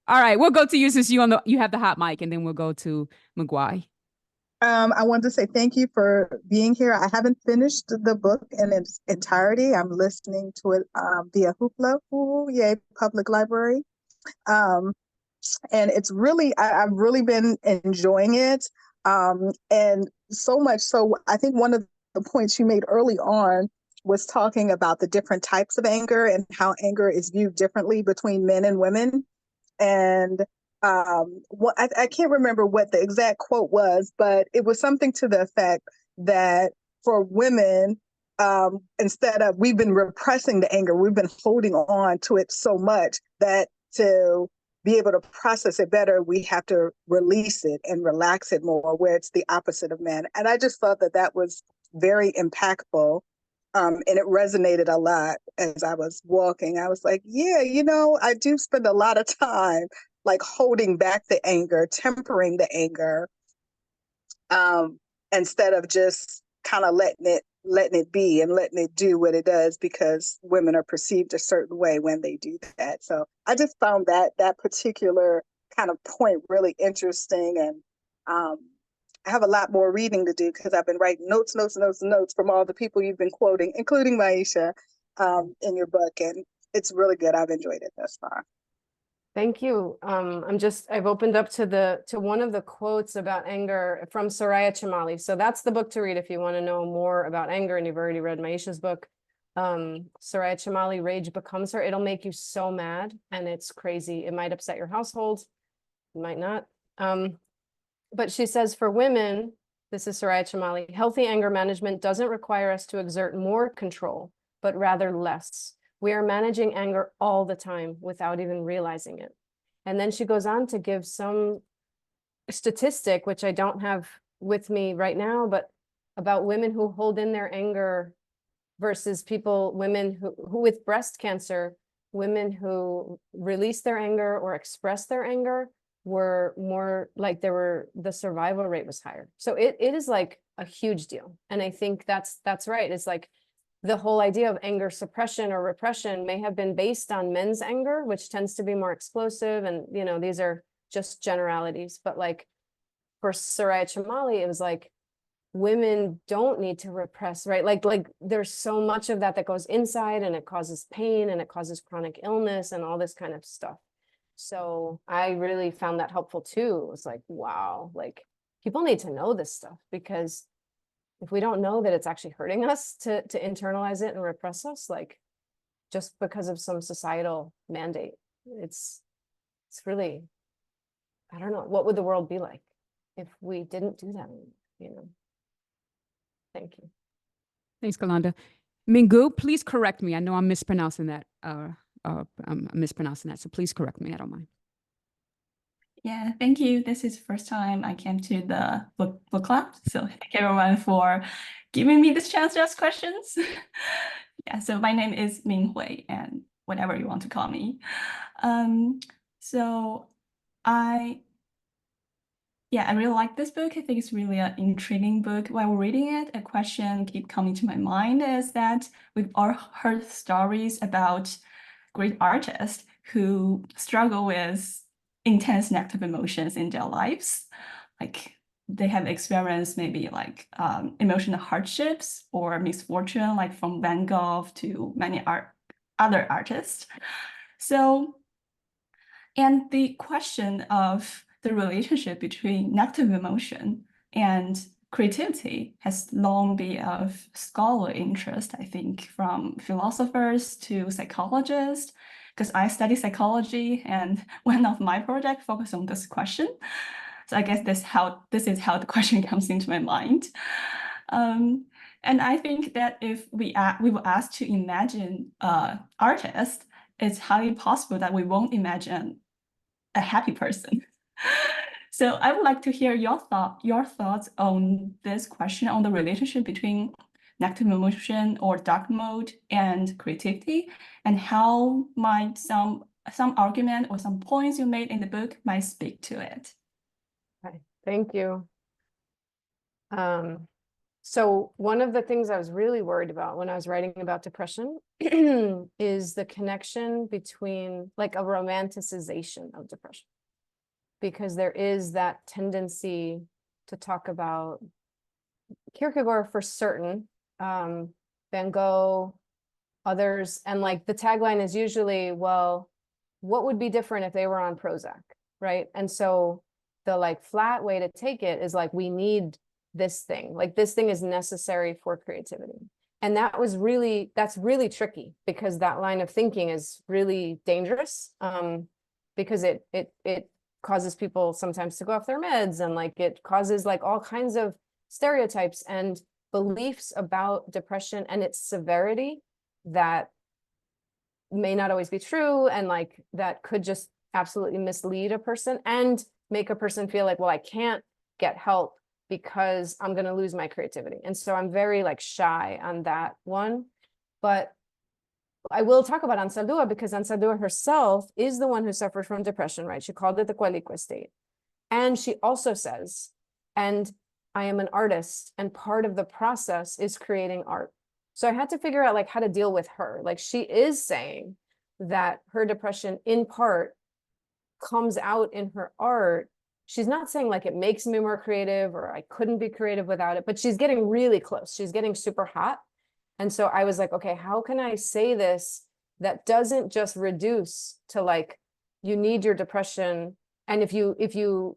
All right. We'll go to you since you have the hot mic, and then we'll go to Mingwai. I wanted to say thank you for being here. I haven't finished the book in its entirety. I'm listening to it via Hoopla, yay, public library. And it's really, I've really been enjoying it. And so much so, I think one of the points you made early on was talking about the different types of anger and how anger is viewed differently between men and women. And I can't remember what the exact quote was, but it was something to the effect that for women, instead of we've been repressing the anger, we've been holding on to it so much that to be able to process it better, we have to release it and relax it more, where it's the opposite of men. And I just thought that that was very impactful. And it resonated a lot as I was walking. I was like, yeah, you know, I do spend a lot of time like holding back the anger, tempering the anger, instead of just kind of letting it be and letting it do what it does, because women are perceived a certain way when they do that. So I just found that particular kind of point really interesting. And I have a lot more reading to do because I've been writing notes from all the people you've been quoting, including Myisha, in your book. And it's really good. I've enjoyed it thus far. Thank you. I've opened up to one of the quotes about anger from Soraya Chemaly. So that's the book to read if you want to know more about anger and you've already read Myisha's book. Soraya Chemaly, Rage Becomes Her. It'll make you so mad and it's crazy. It might upset your household. It might not. But she says for women, this is Soraya Chemaly, healthy anger management doesn't require us to exert more control, but rather less. We are managing anger all the time without even realizing it. And then she goes on to give some statistic, which I don't have with me right now, but about women who hold in their anger versus women who with breast cancer, women who release their anger or express their anger were more like the survival rate was higher. So it is like a huge deal. And I think that's right. It's like the whole idea of anger suppression or repression may have been based on men's anger, which tends to be more explosive. And, you know, these are just generalities. But like for Soraya Chemaly, it was like women don't need to repress, right? Like there's so much of that goes inside and it causes pain and it causes chronic illness and all this kind of stuff. So I really found that helpful too. It was like, wow, like people need to know this stuff because if we don't know that it's actually hurting us to internalize it and repress us, like just because of some societal mandate, it's really, I don't know, what would the world be like if we didn't do that, you know? Thank you. Thanks, Kalanda. Mingu, please correct me. I know I'm mispronouncing that. I'm mispronouncing that, so please correct me. I don't mind. Yeah, thank you. This is the first time I came to the book club. So thank everyone for giving me this chance to ask questions. Yeah, so my name is Ming Hui, and whatever you want to call me. So I really like this book. I think it's really an intriguing book. While reading it, a question keep coming to my mind is that we've all heard stories about great artists who struggle with intense negative emotions in their lives. Like they have experienced maybe like emotional hardships or misfortune, like from Van Gogh to many other artists. So, and the question of the relationship between negative emotion and creativity has long been of scholarly interest, I think, from philosophers to psychologists, because I study psychology and one of my projects focus on this question. So I guess this is how the question comes into my mind. And I think that if we were asked to imagine artists, it's highly possible that we won't imagine a happy person. So I would like to hear your thoughts on this question, on the relationship between negative emotion or dark mode and creativity, and how might some argument or some points you made in the book might speak to it. Okay, thank you. So one of the things I was really worried about when I was writing about depression is the connection between like a romanticization of depression, because there is that tendency to talk about Kierkegaard for certain, Van Gogh, others, and like the tagline is usually, well, what would be different if they were on Prozac, right? And so the like flat way to take it is like, we need this thing, like this thing is necessary for creativity. And that's really tricky, because that line of thinking is really dangerous, because it causes people sometimes to go off their meds, and like it causes like all kinds of stereotypes and beliefs about depression and its severity that may not always be true, and like that could just absolutely mislead a person and make a person feel like, well, I can't get help because I'm going to lose my creativity. And so I'm very like shy on that one. But I will talk about Ansaldúa, because Ansaldúa herself is the one who suffered from depression, right? She called it the Qualique state. And she also says, and I am an artist, and part of the process is creating art. So I had to figure out like how to deal with her. Like she is saying that her depression in part comes out in her art. She's not saying like it makes me more creative or I couldn't be creative without it, but she's getting really close. She's getting super hot. And so I was like, okay, how can I say this that doesn't just reduce to like, you need your depression, and if you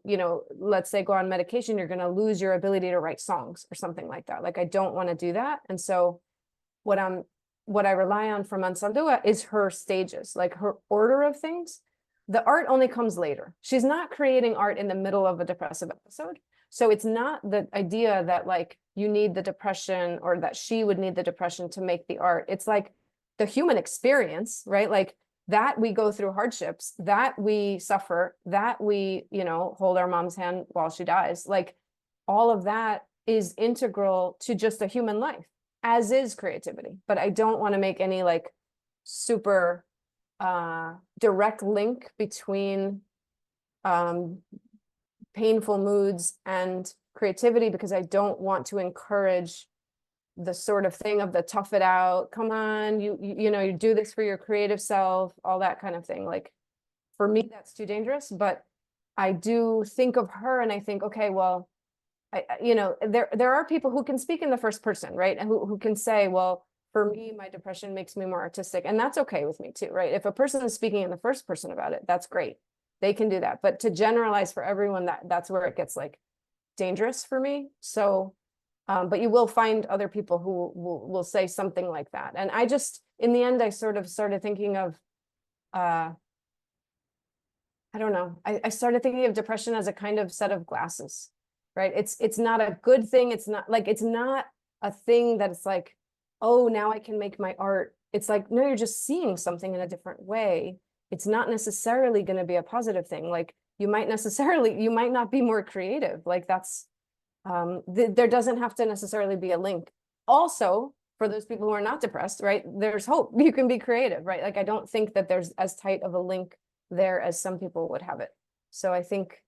let's say go on medication, you're going to lose your ability to write songs or something like that. Like I don't want to do that. And so what I rely on from Ansaldúa is her stages, like her order of things. The art only comes later. She's not creating art in the middle of a depressive episode. So it's not the idea that like you need the depression, or that she would need the depression to make the art. It's like the human experience, right? Like that we go through hardships, that we suffer, that we, hold our mom's hand while she dies. Like all of that is integral to just a human life, as is creativity. But I don't want to make any like super direct link between painful moods and creativity, because I don't want to encourage the sort of thing of the tough it out, come on, you do this for your creative self, all that kind of thing. Like for me, that's too dangerous. But I do think of her and I think, okay, well, there are people who can speak in the first person, right? And who can say, well, for me, my depression makes me more artistic. And that's okay with me too, right? If a person is speaking in the first person about it, that's great. They can do that. But to generalize for everyone, that's where it gets like dangerous for me. So But you will find other people who will say something like that. And I just, in the end, I sort of started thinking of, I don't know, I started thinking of depression as a kind of set of glasses, right? It's not a good thing. It's not a thing that it's like, oh, now I can make my art. It's like, no, you're just seeing something in a different way. It's not necessarily going to be a positive thing. Like you might not be more creative. Like that's, there doesn't have to necessarily be a link. Also, for those people who are not depressed, right, there's hope. You can be creative, right? Like I don't think that there's as tight of a link there as some people would have it. So I think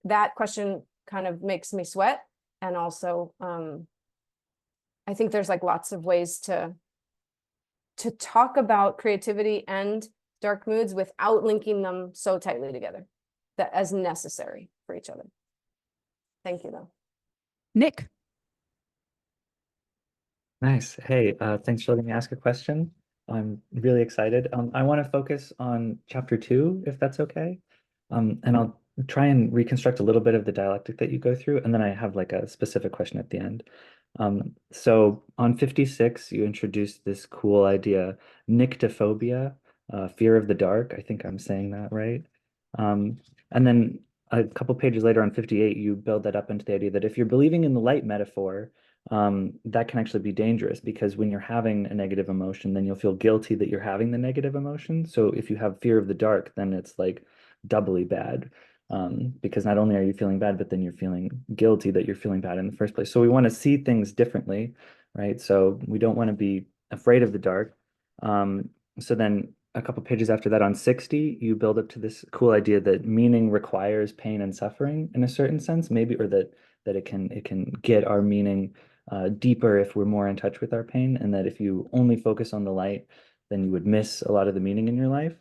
that question kind of makes me sweat. And also, I think there's like lots of ways to talk about creativity and dark moods without linking them so tightly together, that as necessary for each other. Thank you, though. Nick. Nice. Hey, thanks for letting me ask a question. I'm really excited. I want to focus on chapter 2, if that's okay. And I'll try and reconstruct a little bit of the dialectic that you go through, and then I have like a specific question at the end. So on 56, you introduced this cool idea, nyctophobia, fear of the dark. I think I'm saying that right. And then a couple pages later on 58, you build that up into the idea that if you're believing in the light metaphor, that can actually be dangerous, because when you're having a negative emotion, then you'll feel guilty that you're having the negative emotion. So if you have fear of the dark, then it's like doubly bad, because not only are you feeling bad, but then you're feeling guilty that you're feeling bad in the first place. So we want to see things differently, right? So we don't want to be afraid of the dark. So then a couple pages after that on 60, you build up to this cool idea that meaning requires pain and suffering in a certain sense, maybe, or that it can get our meaning deeper if we're more in touch with our pain, and that if you only focus on the light, then you would miss a lot of the meaning in your life,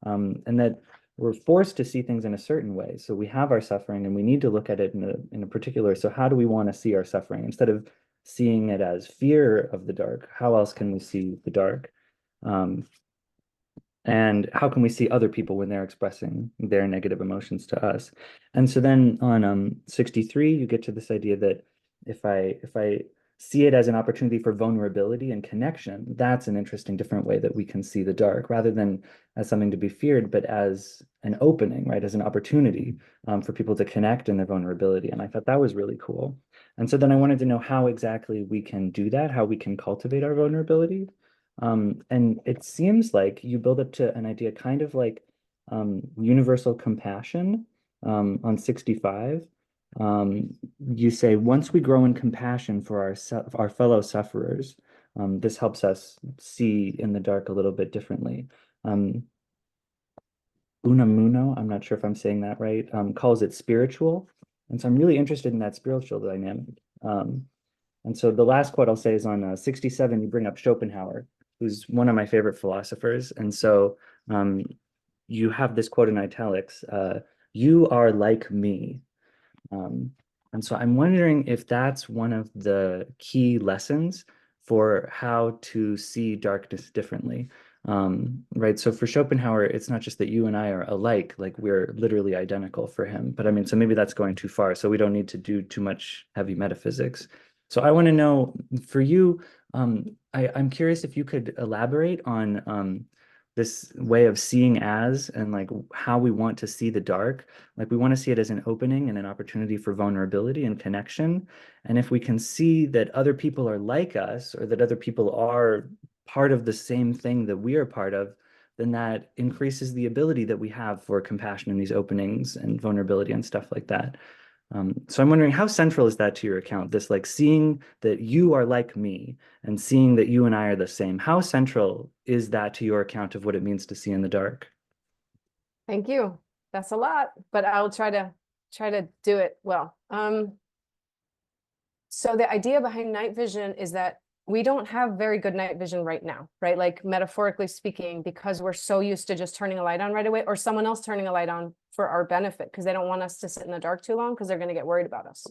and that we're forced to see things in a certain way. So we have our suffering, and we need to look at it in a particular. So how do we want to see our suffering instead of seeing it as fear of the dark? How else can we see the dark? And how can we see other people when they're expressing their negative emotions to us? And so then on 63, you get to this idea that if I see it as an opportunity for vulnerability and connection, that's an interesting different way that we can see the dark, rather than as something to be feared, but as an opening, right? As an opportunity for people to connect in their vulnerability. And I thought that was really cool. And so then I wanted to know how exactly we can do that, how we can cultivate our vulnerability. And it seems like you build up to an idea kind of like universal compassion on 65. You say, once we grow in compassion for our fellow sufferers, this helps us see in the dark a little bit differently. Unamuno, I'm not sure if I'm saying that right, calls it spiritual. And so I'm really interested in that spiritual dynamic. And so the last quote I'll say is on 67, you bring up Schopenhauer, who's one of my favorite philosophers. And so you have this quote in italics, you are like me. And so I'm wondering if that's one of the key lessons for how to see darkness differently. Right. So for Schopenhauer, it's not just that you and I are alike, like we're literally identical for him. But I mean, so maybe that's going too far. So we don't need to do too much heavy metaphysics. So I want to know for you, I'm curious if you could elaborate on this way of seeing as, and like how we want to see the dark. Like we want to see it as an opening and an opportunity for vulnerability and connection. And if we can see that other people are like us, or that other people are part of the same thing that we are part of, then that increases the ability that we have for compassion in these openings and vulnerability and stuff like that. So I'm wondering, how central is that to your account? This like seeing that you are like me and seeing that you and I are the same. How central is that to your account of what it means to see in the dark? Thank you. That's a lot, but I'll try to do it well. So the idea behind night vision is that we don't have very good night vision right now, right? Like metaphorically speaking, because we're so used to just turning a light on right away, or someone else turning a light on for our benefit, because they don't want us to sit in the dark too long because they're going to get worried about us.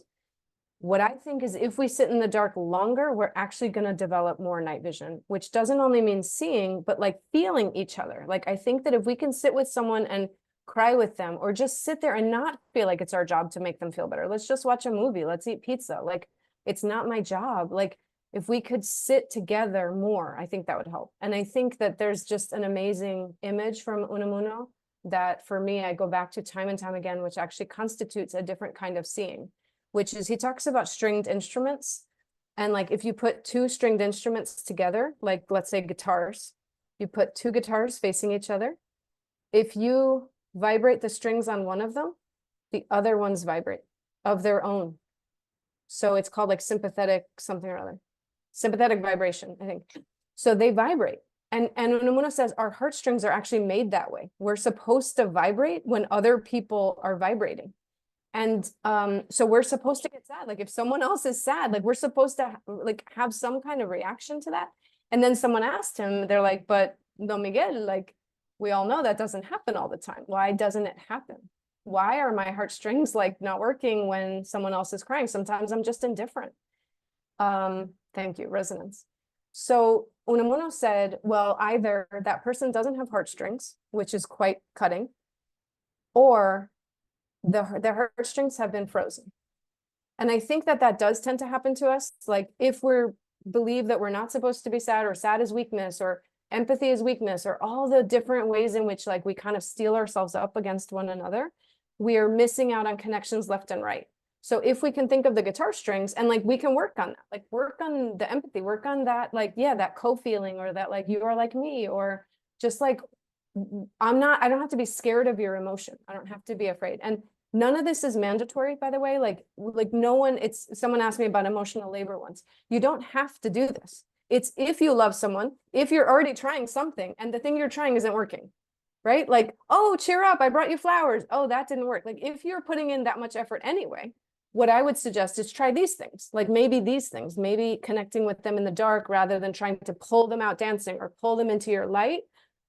What I think is if we sit in the dark longer, we're actually going to develop more night vision, which doesn't only mean seeing, but like feeling each other. Like I think that if we can sit with someone and cry with them, or just sit there and not feel like it's our job to make them feel better. Let's just watch a movie. Let's eat pizza. Like it's not my job. Like, if we could sit together more, I think that would help. And I think that there's just an amazing image from Unamuno that for me, I go back to time and time again, which actually constitutes a different kind of seeing, which is he talks about stringed instruments. And like, if you put two stringed instruments together, like let's say guitars, you put two guitars facing each other. If you vibrate the strings on one of them, the other ones vibrate of their own. So it's called like sympathetic something or other. Sympathetic vibration, I think. So they vibrate. And Unamuno says our heartstrings are actually made that way. We're supposed to vibrate when other people are vibrating. And so we're supposed to get sad. Like if someone else is sad, like we're supposed to like have some kind of reaction to that. And then someone asked him, they're like, but Don Miguel, like we all know that doesn't happen all the time. Why doesn't it happen? Why are my heartstrings like not working when someone else is crying? Sometimes I'm just indifferent. Thank you, resonance. So Unamuno said, well, either that person doesn't have heartstrings, which is quite cutting, or their heartstrings have been frozen. And I think that that does tend to happen to us. Like if we're believe that we're not supposed to be sad, or sad is weakness, or empathy is weakness, or all the different ways in which like we kind of steel ourselves up against one another, we are missing out on connections left and right. So if we can think of the guitar strings and like we can work on that, like work on the empathy, work on that, like, yeah, that co-feeling, or that like you are like me, or just like I don't have to be scared of your emotion. I don't have to be afraid. And none of this is mandatory, by the way. Like no one, someone asked me about emotional labor once. You don't have to do this. It's if you love someone, if you're already trying something and the thing you're trying isn't working, right? Like, oh, cheer up, I brought you flowers. Oh, that didn't work. Like if you're putting in that much effort anyway, what I would suggest is try these things, like maybe these things, maybe connecting with them in the dark rather than trying to pull them out dancing or pull them into your light,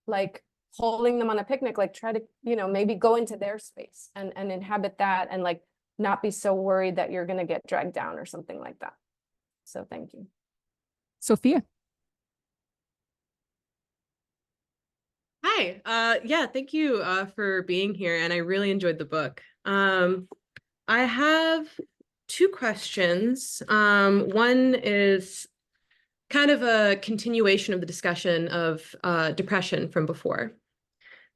like holding them on a picnic, like try to, maybe go into their space and inhabit that, and like not be so worried that you're going to get dragged down or something like that. So thank you. Sophia. Hi. Yeah, thank you for being here. And I really enjoyed the book. I have two questions. One is kind of a continuation of the discussion of depression from before.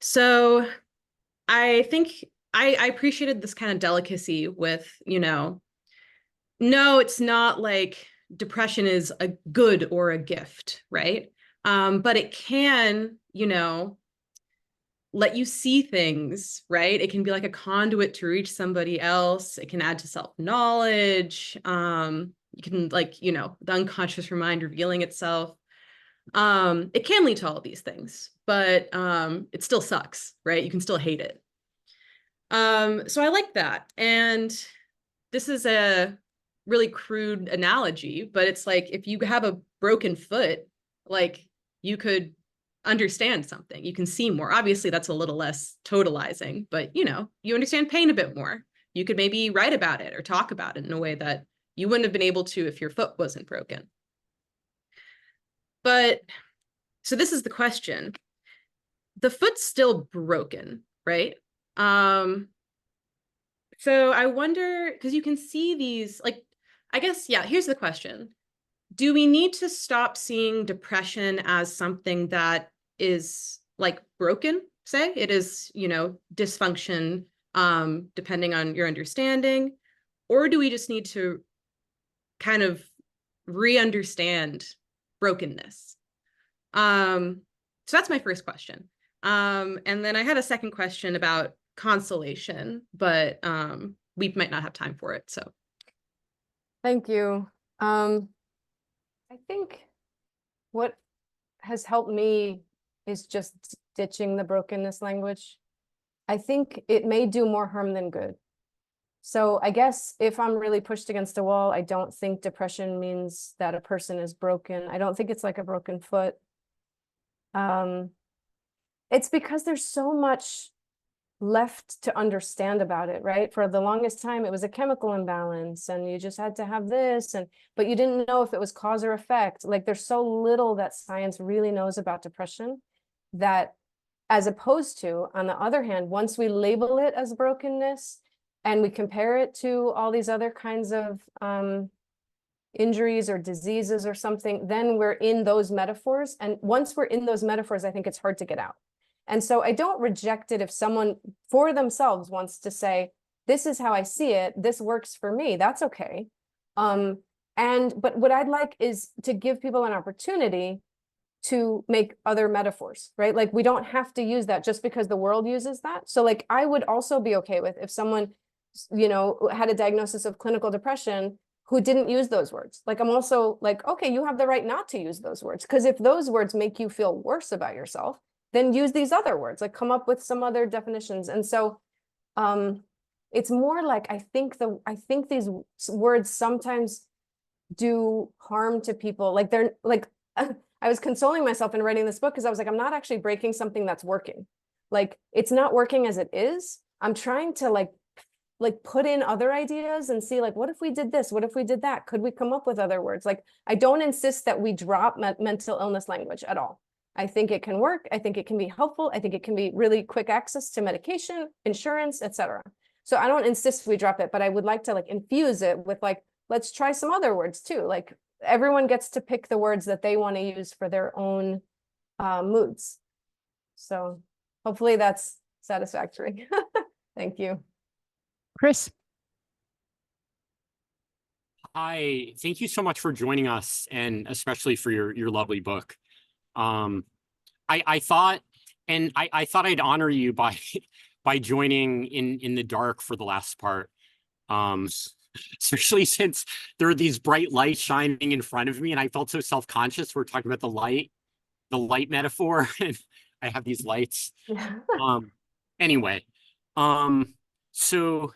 So I think I appreciated this kind of delicacy with, no, it's not like depression is a good or a gift, right? But it can, let you see things, right? It can be like a conduit to reach somebody else. It can add to self-knowledge. You can the unconscious mind revealing itself. It can lead to all of these things, but it still sucks, right? You can still hate it. So I like that. And this is a really crude analogy, but it's like if you have a broken foot, like you could understand something, you can see more. Obviously, that's a little less totalizing, but you understand pain a bit more. You could maybe write about it or talk about it in a way that you wouldn't have been able to if your foot wasn't broken. But so this is the question. The foot's still broken, right? So I wonder, because you can see these, like, I guess, yeah, here's the question. Do we need to stop seeing depression as something that is like broken, say? It is, dysfunction, depending on your understanding, or do we just need to kind of re-understand brokenness? So that's my first question. And then I had a second question about consolation, but we might not have time for it, so. Thank you. I think what has helped me is just ditching the brokenness language. I think it may do more harm than good. So I guess if I'm really pushed against a wall, I don't think depression means that a person is broken. I don't think it's like a broken foot. It's because there's so much left to understand about it, right? For the longest time, it was a chemical imbalance and you just had to have this, but you didn't know if it was cause or effect. Like there's so little that science really knows about depression, that as opposed to, on the other hand, once we label it as brokenness and we compare it to all these other kinds of injuries or diseases or something, then we're in those metaphors. And once we're in those metaphors, I think it's hard to get out. And so I don't reject it if someone for themselves wants to say, this is how I see it, this works for me, that's okay. But what I'd like is to give people an opportunity to make other metaphors, right? Like we don't have to use that just because the world uses that. So like I would also be okay with if someone, had a diagnosis of clinical depression who didn't use those words. Like I'm also like, okay, you have the right not to use those words. Because if those words make you feel worse about yourself, then use these other words, like come up with some other definitions. And so it's more like I think these words sometimes do harm to people. Like they're like, I was consoling myself in writing this book because I was like, I'm not actually breaking something that's working. Like it's not working as it is. I'm trying to like put in other ideas and see like, what if we did this? What if we did that? Could we come up with other words? Like, I don't insist that we drop mental illness language at all. I think it can work. I think it can be helpful. I think it can be really quick access to medication, insurance, etc. So I don't insist we drop it, but I would like to like infuse it with like, let's try some other words too. Like everyone gets to pick the words that they want to use for their own moods. So hopefully that's satisfactory. Thank you. Chris. Hi, thank you so much for joining us, and especially for your lovely book. I thought I'd honor you by joining in the dark for the last part. Especially since there are these bright lights shining in front of me, and I felt so self-conscious. We're talking about the light metaphor, and I have these lights. Anyway, so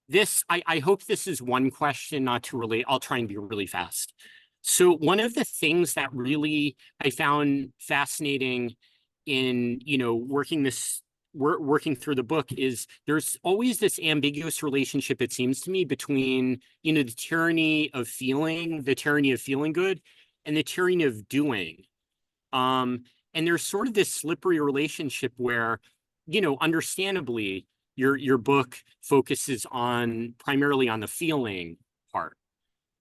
this, I hope this is one question, not too relate. I'll try and be really fast. So one of the things that really I found fascinating in, working through the book is there's always this ambiguous relationship, it seems to me, between, the tyranny of feeling good, and the tyranny of doing. And there's sort of this slippery relationship where, understandably, your book focuses primarily on the feeling part.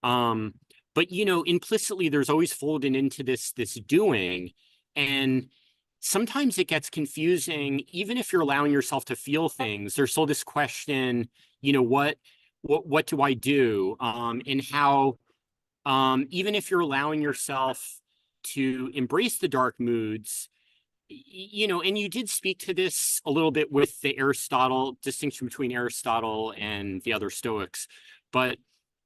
But implicitly there's always folded into this doing, and sometimes it gets confusing. Even if you're allowing yourself to feel things, there's still this question, what do I do? And how, even if you're allowing yourself to embrace the dark moods, and you did speak to this a little bit with the distinction between Aristotle and the other Stoics, but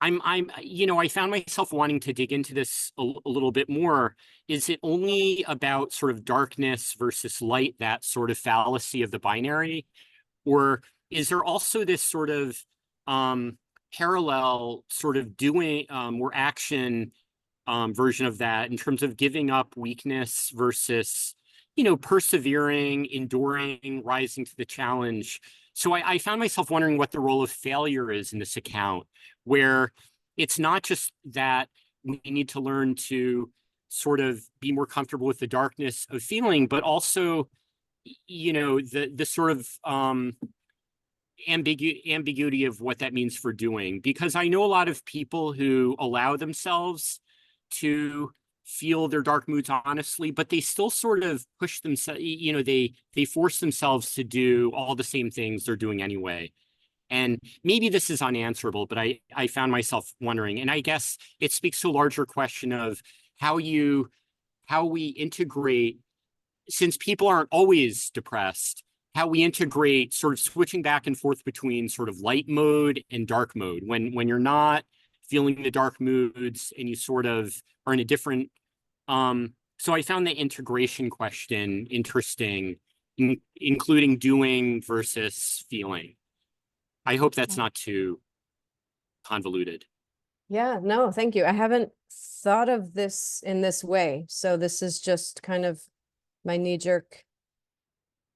I found myself wanting to dig into this a little bit more. Is it only about sort of darkness versus light, that sort of fallacy of the binary? Or is there also this sort of parallel sort of doing or action version of that in terms of giving up weakness versus, persevering, enduring, rising to the challenge? So I found myself wondering what the role of failure is in this account, where it's not just that we need to learn to sort of be more comfortable with the darkness of feeling, but also, the sort of ambiguity of what that means for doing. Because I know a lot of people who allow themselves to feel their dark moods honestly, but they still sort of push themselves, they force themselves to do all the same things they're doing anyway. And maybe this is unanswerable, but I found myself wondering, and I guess it speaks to a larger question of how we integrate, since people aren't always depressed, how we integrate sort of switching back and forth between sort of light mode and dark mode when you're not feeling the dark moods and you sort of are in a different. So I found the integration question interesting, including doing versus feeling. I hope that's not too convoluted. Yeah, no, thank you. I haven't thought of this in this way. So this is just kind of my knee-jerk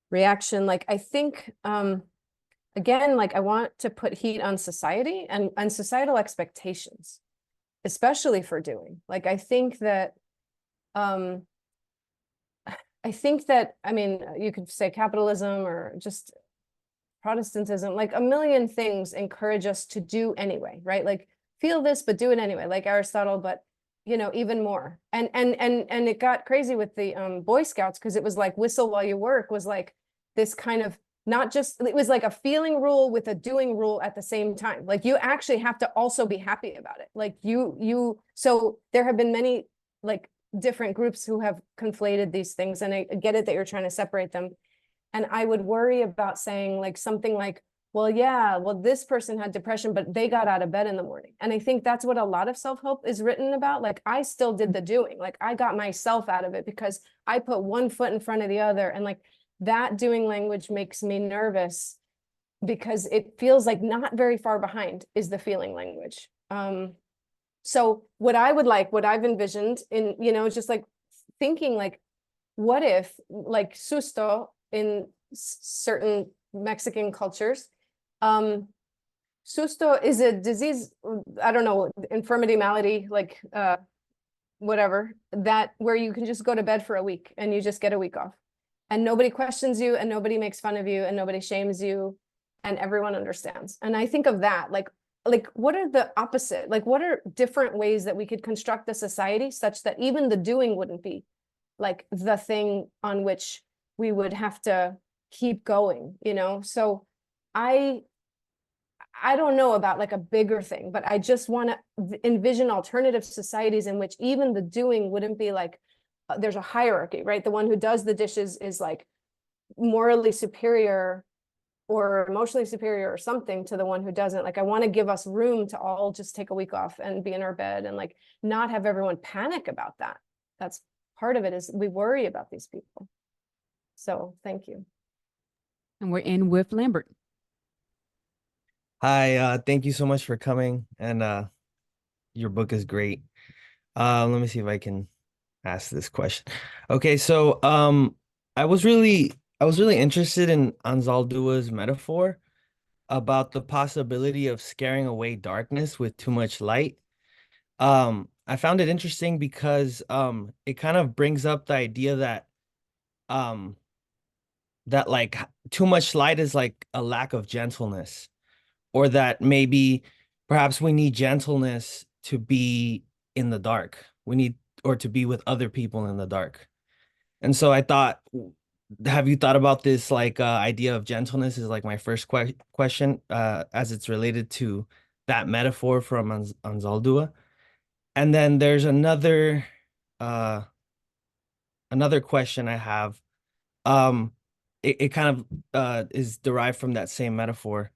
reaction. Like, I think, again, like I want to put heat on society and societal expectations, especially for doing. Like, I think that, I mean, you could say capitalism or just Protestantism, like a million things encourage us to do anyway, right? Like feel this, but do it anyway, like Aristotle, but you know, even more. And it got crazy with the Boy Scouts, because it was like whistle while you work was like this kind of, not just, it was like a feeling rule with a doing rule at the same time. Like you actually have to also be happy about it. Like so there have been many like different groups who have conflated these things, and I get it that you're trying to separate them. And I would worry about saying like something like, well, yeah, well, this person had depression, but they got out of bed in the morning. And I think that's what a lot of self-help is written about. Like, I still did the doing, like I got myself out of it because I put one foot in front of the other. And like that doing language makes me nervous because it feels like not very far behind is the feeling language. So what I would like, what I've envisioned in, you know, just like thinking like, what if like susto in certain Mexican cultures, susto is a disease, I don't know, infirmity, malady, like whatever, that where you can just go to bed for a week and you just get a week off. And nobody questions you and nobody makes fun of you and nobody shames you and everyone understands. And I think of that, like what are the opposite? Like what are different ways that we could construct a society such that even the doing wouldn't be like the thing on which we would have to keep going, you know? So I don't know about like a bigger thing, but I just want to envision alternative societies in which even the doing wouldn't be like, there's a hierarchy, right? The one who does the dishes is like morally superior or emotionally superior or something to the one who doesn't. Like, I want to give us room to all just take a week off and be in our bed and like not have everyone panic about that. That's part of it, is we worry about these people. So thank you. And we're in with Lambert. Hi, thank you so much for coming, and your book is great. Let me see if I can ask this question. Okay, so I was really interested in Anzaldua's metaphor about the possibility of scaring away darkness with too much light. I found it interesting because it kind of brings up the idea that that like too much light is like a lack of gentleness, or that maybe perhaps we need gentleness to be in the dark. We need, or to be with other people in the dark. And so I thought, have you thought about this like idea of gentleness is like my first question as it's related to that metaphor from Anzaldúa. And then there's another question I have. It kind of is derived from that same metaphor.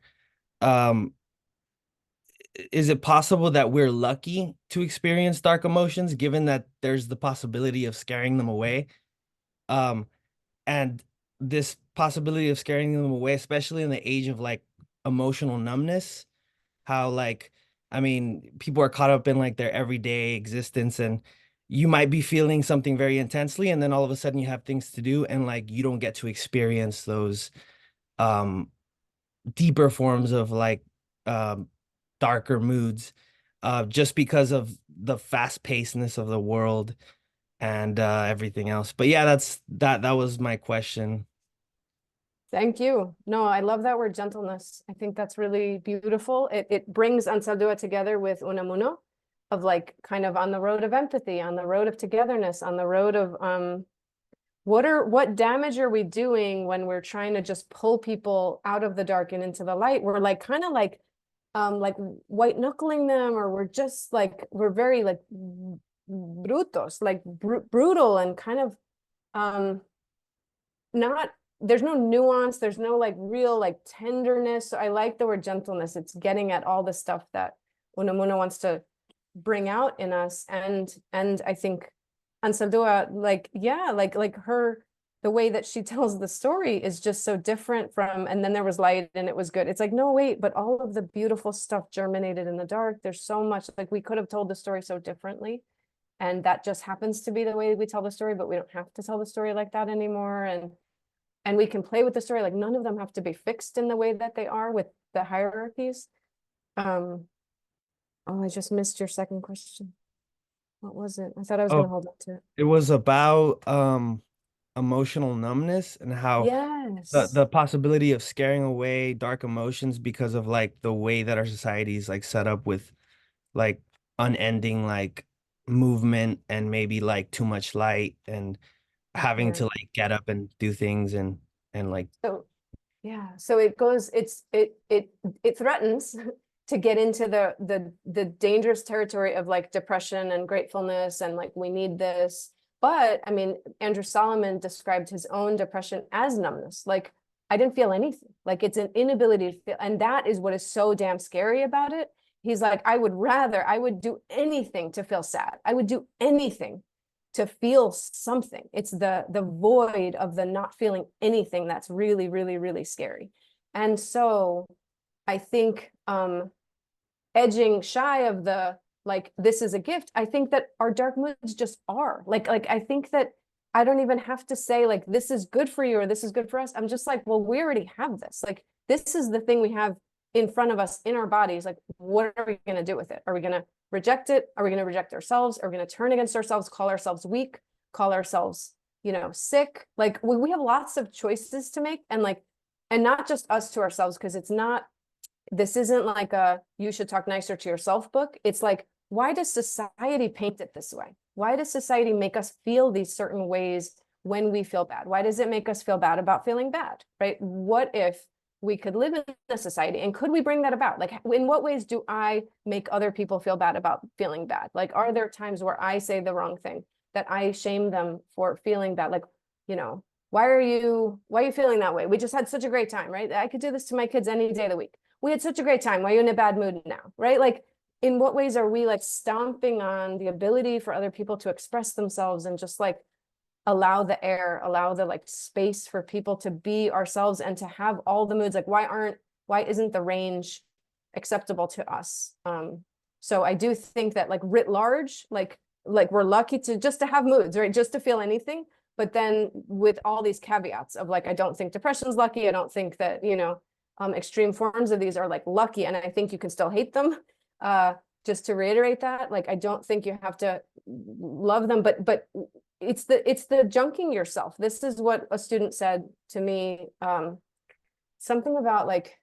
Is it possible that we're lucky to experience dark emotions, given that there's the possibility of scaring them away? And this possibility of scaring them away, especially in the age of like emotional numbness, how like, I mean, people are caught up in like their everyday existence, and you might be feeling something very intensely, and then all of a sudden you have things to do, and like you don't get to experience those deeper forms of like darker moods just because of the fast-pacedness of the world and everything else. But yeah, that was my question. Thank you. No, I love that word, gentleness. I think that's really beautiful. It brings Ansaldúa together with Unamuno, of like kind of on the road of empathy, on the road of togetherness, on the road of what damage are we doing when we're trying to just pull people out of the dark and into the light? We're like kind of like white knuckling them, or we're just like, we're very like brutos, like brutal, and kind of not, there's no nuance, there's no like real like tenderness. So I like the word gentleness. It's getting at all the stuff that Unamuno wants to bring out in us. And I think Ansaldúa, like, yeah, like her, the way that she tells the story is just so different from, and then there was light and it was good. It's like, no, wait, but all of the beautiful stuff germinated in the dark. There's so much, like, we could have told the story so differently. And that just happens to be the way we tell the story, but we don't have to tell the story like that anymore. And we can play with the story. Like, none of them have to be fixed in the way that they are with the hierarchies. Oh, I just missed your second question. What was it? I thought I was gonna hold on to it. It was about emotional numbness and how Yes. the possibility of scaring away dark emotions because of like the way that our society is like set up with like unending like movement and maybe like too much light and having to Yeah. like get up and do things and like So yeah, so it goes, it threatens to get into the dangerous territory of like depression and gratefulness and like we need this. But I mean, Andrew Solomon described his own depression as numbness. Like I didn't feel anything. Like it's an inability to feel, and that is what is so damn scary about it. He's like, I would do anything to feel sad. I would do anything to feel something. It's the void of the not feeling anything that's really, really, really scary. And so I think edging shy of the like this is a gift, I think that our dark moods just are. Like I think that I don't even have to say like this is good for you or this is good for us. I'm just like, well, we already have this. Like this is the thing we have in front of us in our bodies. Like what are we going to do with it? Are we going to reject it? Are we going to reject ourselves? Are we going to turn against ourselves, call ourselves weak, call ourselves, you know, sick? Like we have lots of choices to make, and like, and not just us to ourselves, because it's not, this isn't like a you should talk nicer to yourself book. It's like, why does society paint it this way? Why does society make us feel these certain ways when we feel bad? Why does it make us feel bad about feeling bad, right? What if we could live in a society, and could we bring that about? Like, in what ways do I make other people feel bad about feeling bad? Like, are there times where I say the wrong thing, that I shame them for feeling bad? Like, you know, why are you feeling that way? We just had such a great time, right? I could do this to my kids any day of the week. We had such a great time. Why are you in a bad mood now, right? Like, in what ways are we like stomping on the ability for other people to express themselves and just like allow the air, allow the like space for people to be ourselves and to have all the moods? Like why isn't the range acceptable to us? So I do think that like writ large, like we're lucky to just to have moods, right? Just to feel anything. But then with all these caveats of like, I don't think depression's lucky. I don't think that, you know, extreme forms of these are like lucky. And I think you can still hate them. Just to reiterate that, like, I don't think you have to love them, but it's the junking yourself. This is what a student said to me, something about like,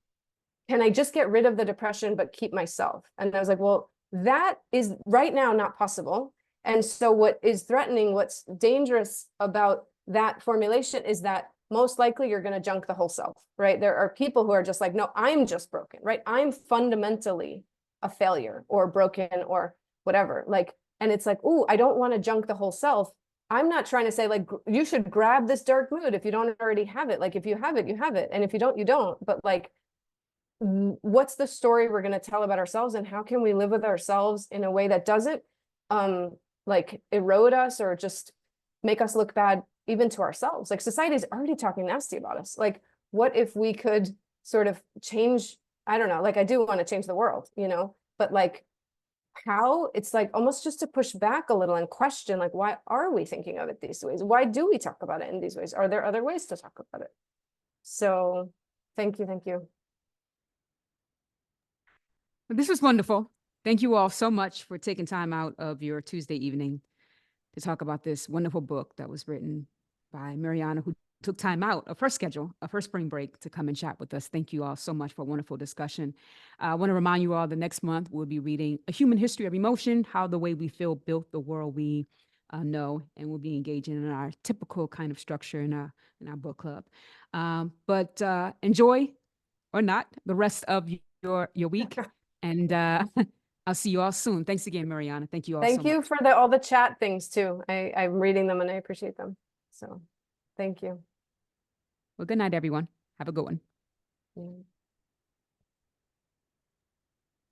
can I just get rid of the depression but keep myself? And I was like, well, that is right now not possible. And so what is threatening, what's dangerous about that formulation is that most likely you're going to junk the whole self, right? There are people who are just like, no, I'm just broken, right? I'm fundamentally a failure or broken or whatever. Like, and it's like, oh, I don't want to junk the whole self. I'm not trying to say like, you should grab this dark mood if you don't already have it. Like, if you have it, you have it. And if you don't, you don't. But like, what's the story we're going to tell about ourselves, and how can we live with ourselves in a way that doesn't like erode us or just make us look bad even to ourselves? Like, society is already talking nasty about us. Like, what if we could sort of change? I don't know, like, I do want to change the world, you know, but like, how? It's like almost just to push back a little and question, like, why are we thinking of it these ways? Why do we talk about it in these ways? Are there other ways to talk about it? So thank you. This was wonderful. Thank you all so much for taking time out of your Tuesday evening to talk about this wonderful book that was written by Mariana, who took time out of her schedule, of her spring break, to come and chat with us. Thank you all so much for a wonderful discussion. I want to remind you all the next month we'll be reading A Human History of Emotion, How the Way We Feel Built the World We Know, and we'll be engaging in our typical kind of structure in our book club. But enjoy or not the rest of your week. And I'll see you all soon. Thanks again, Mariana. Thank you all so much. Thank you for all the chat things too. I'm reading them and I appreciate them. So thank you. Well, good night, everyone. Have a good one. Yeah.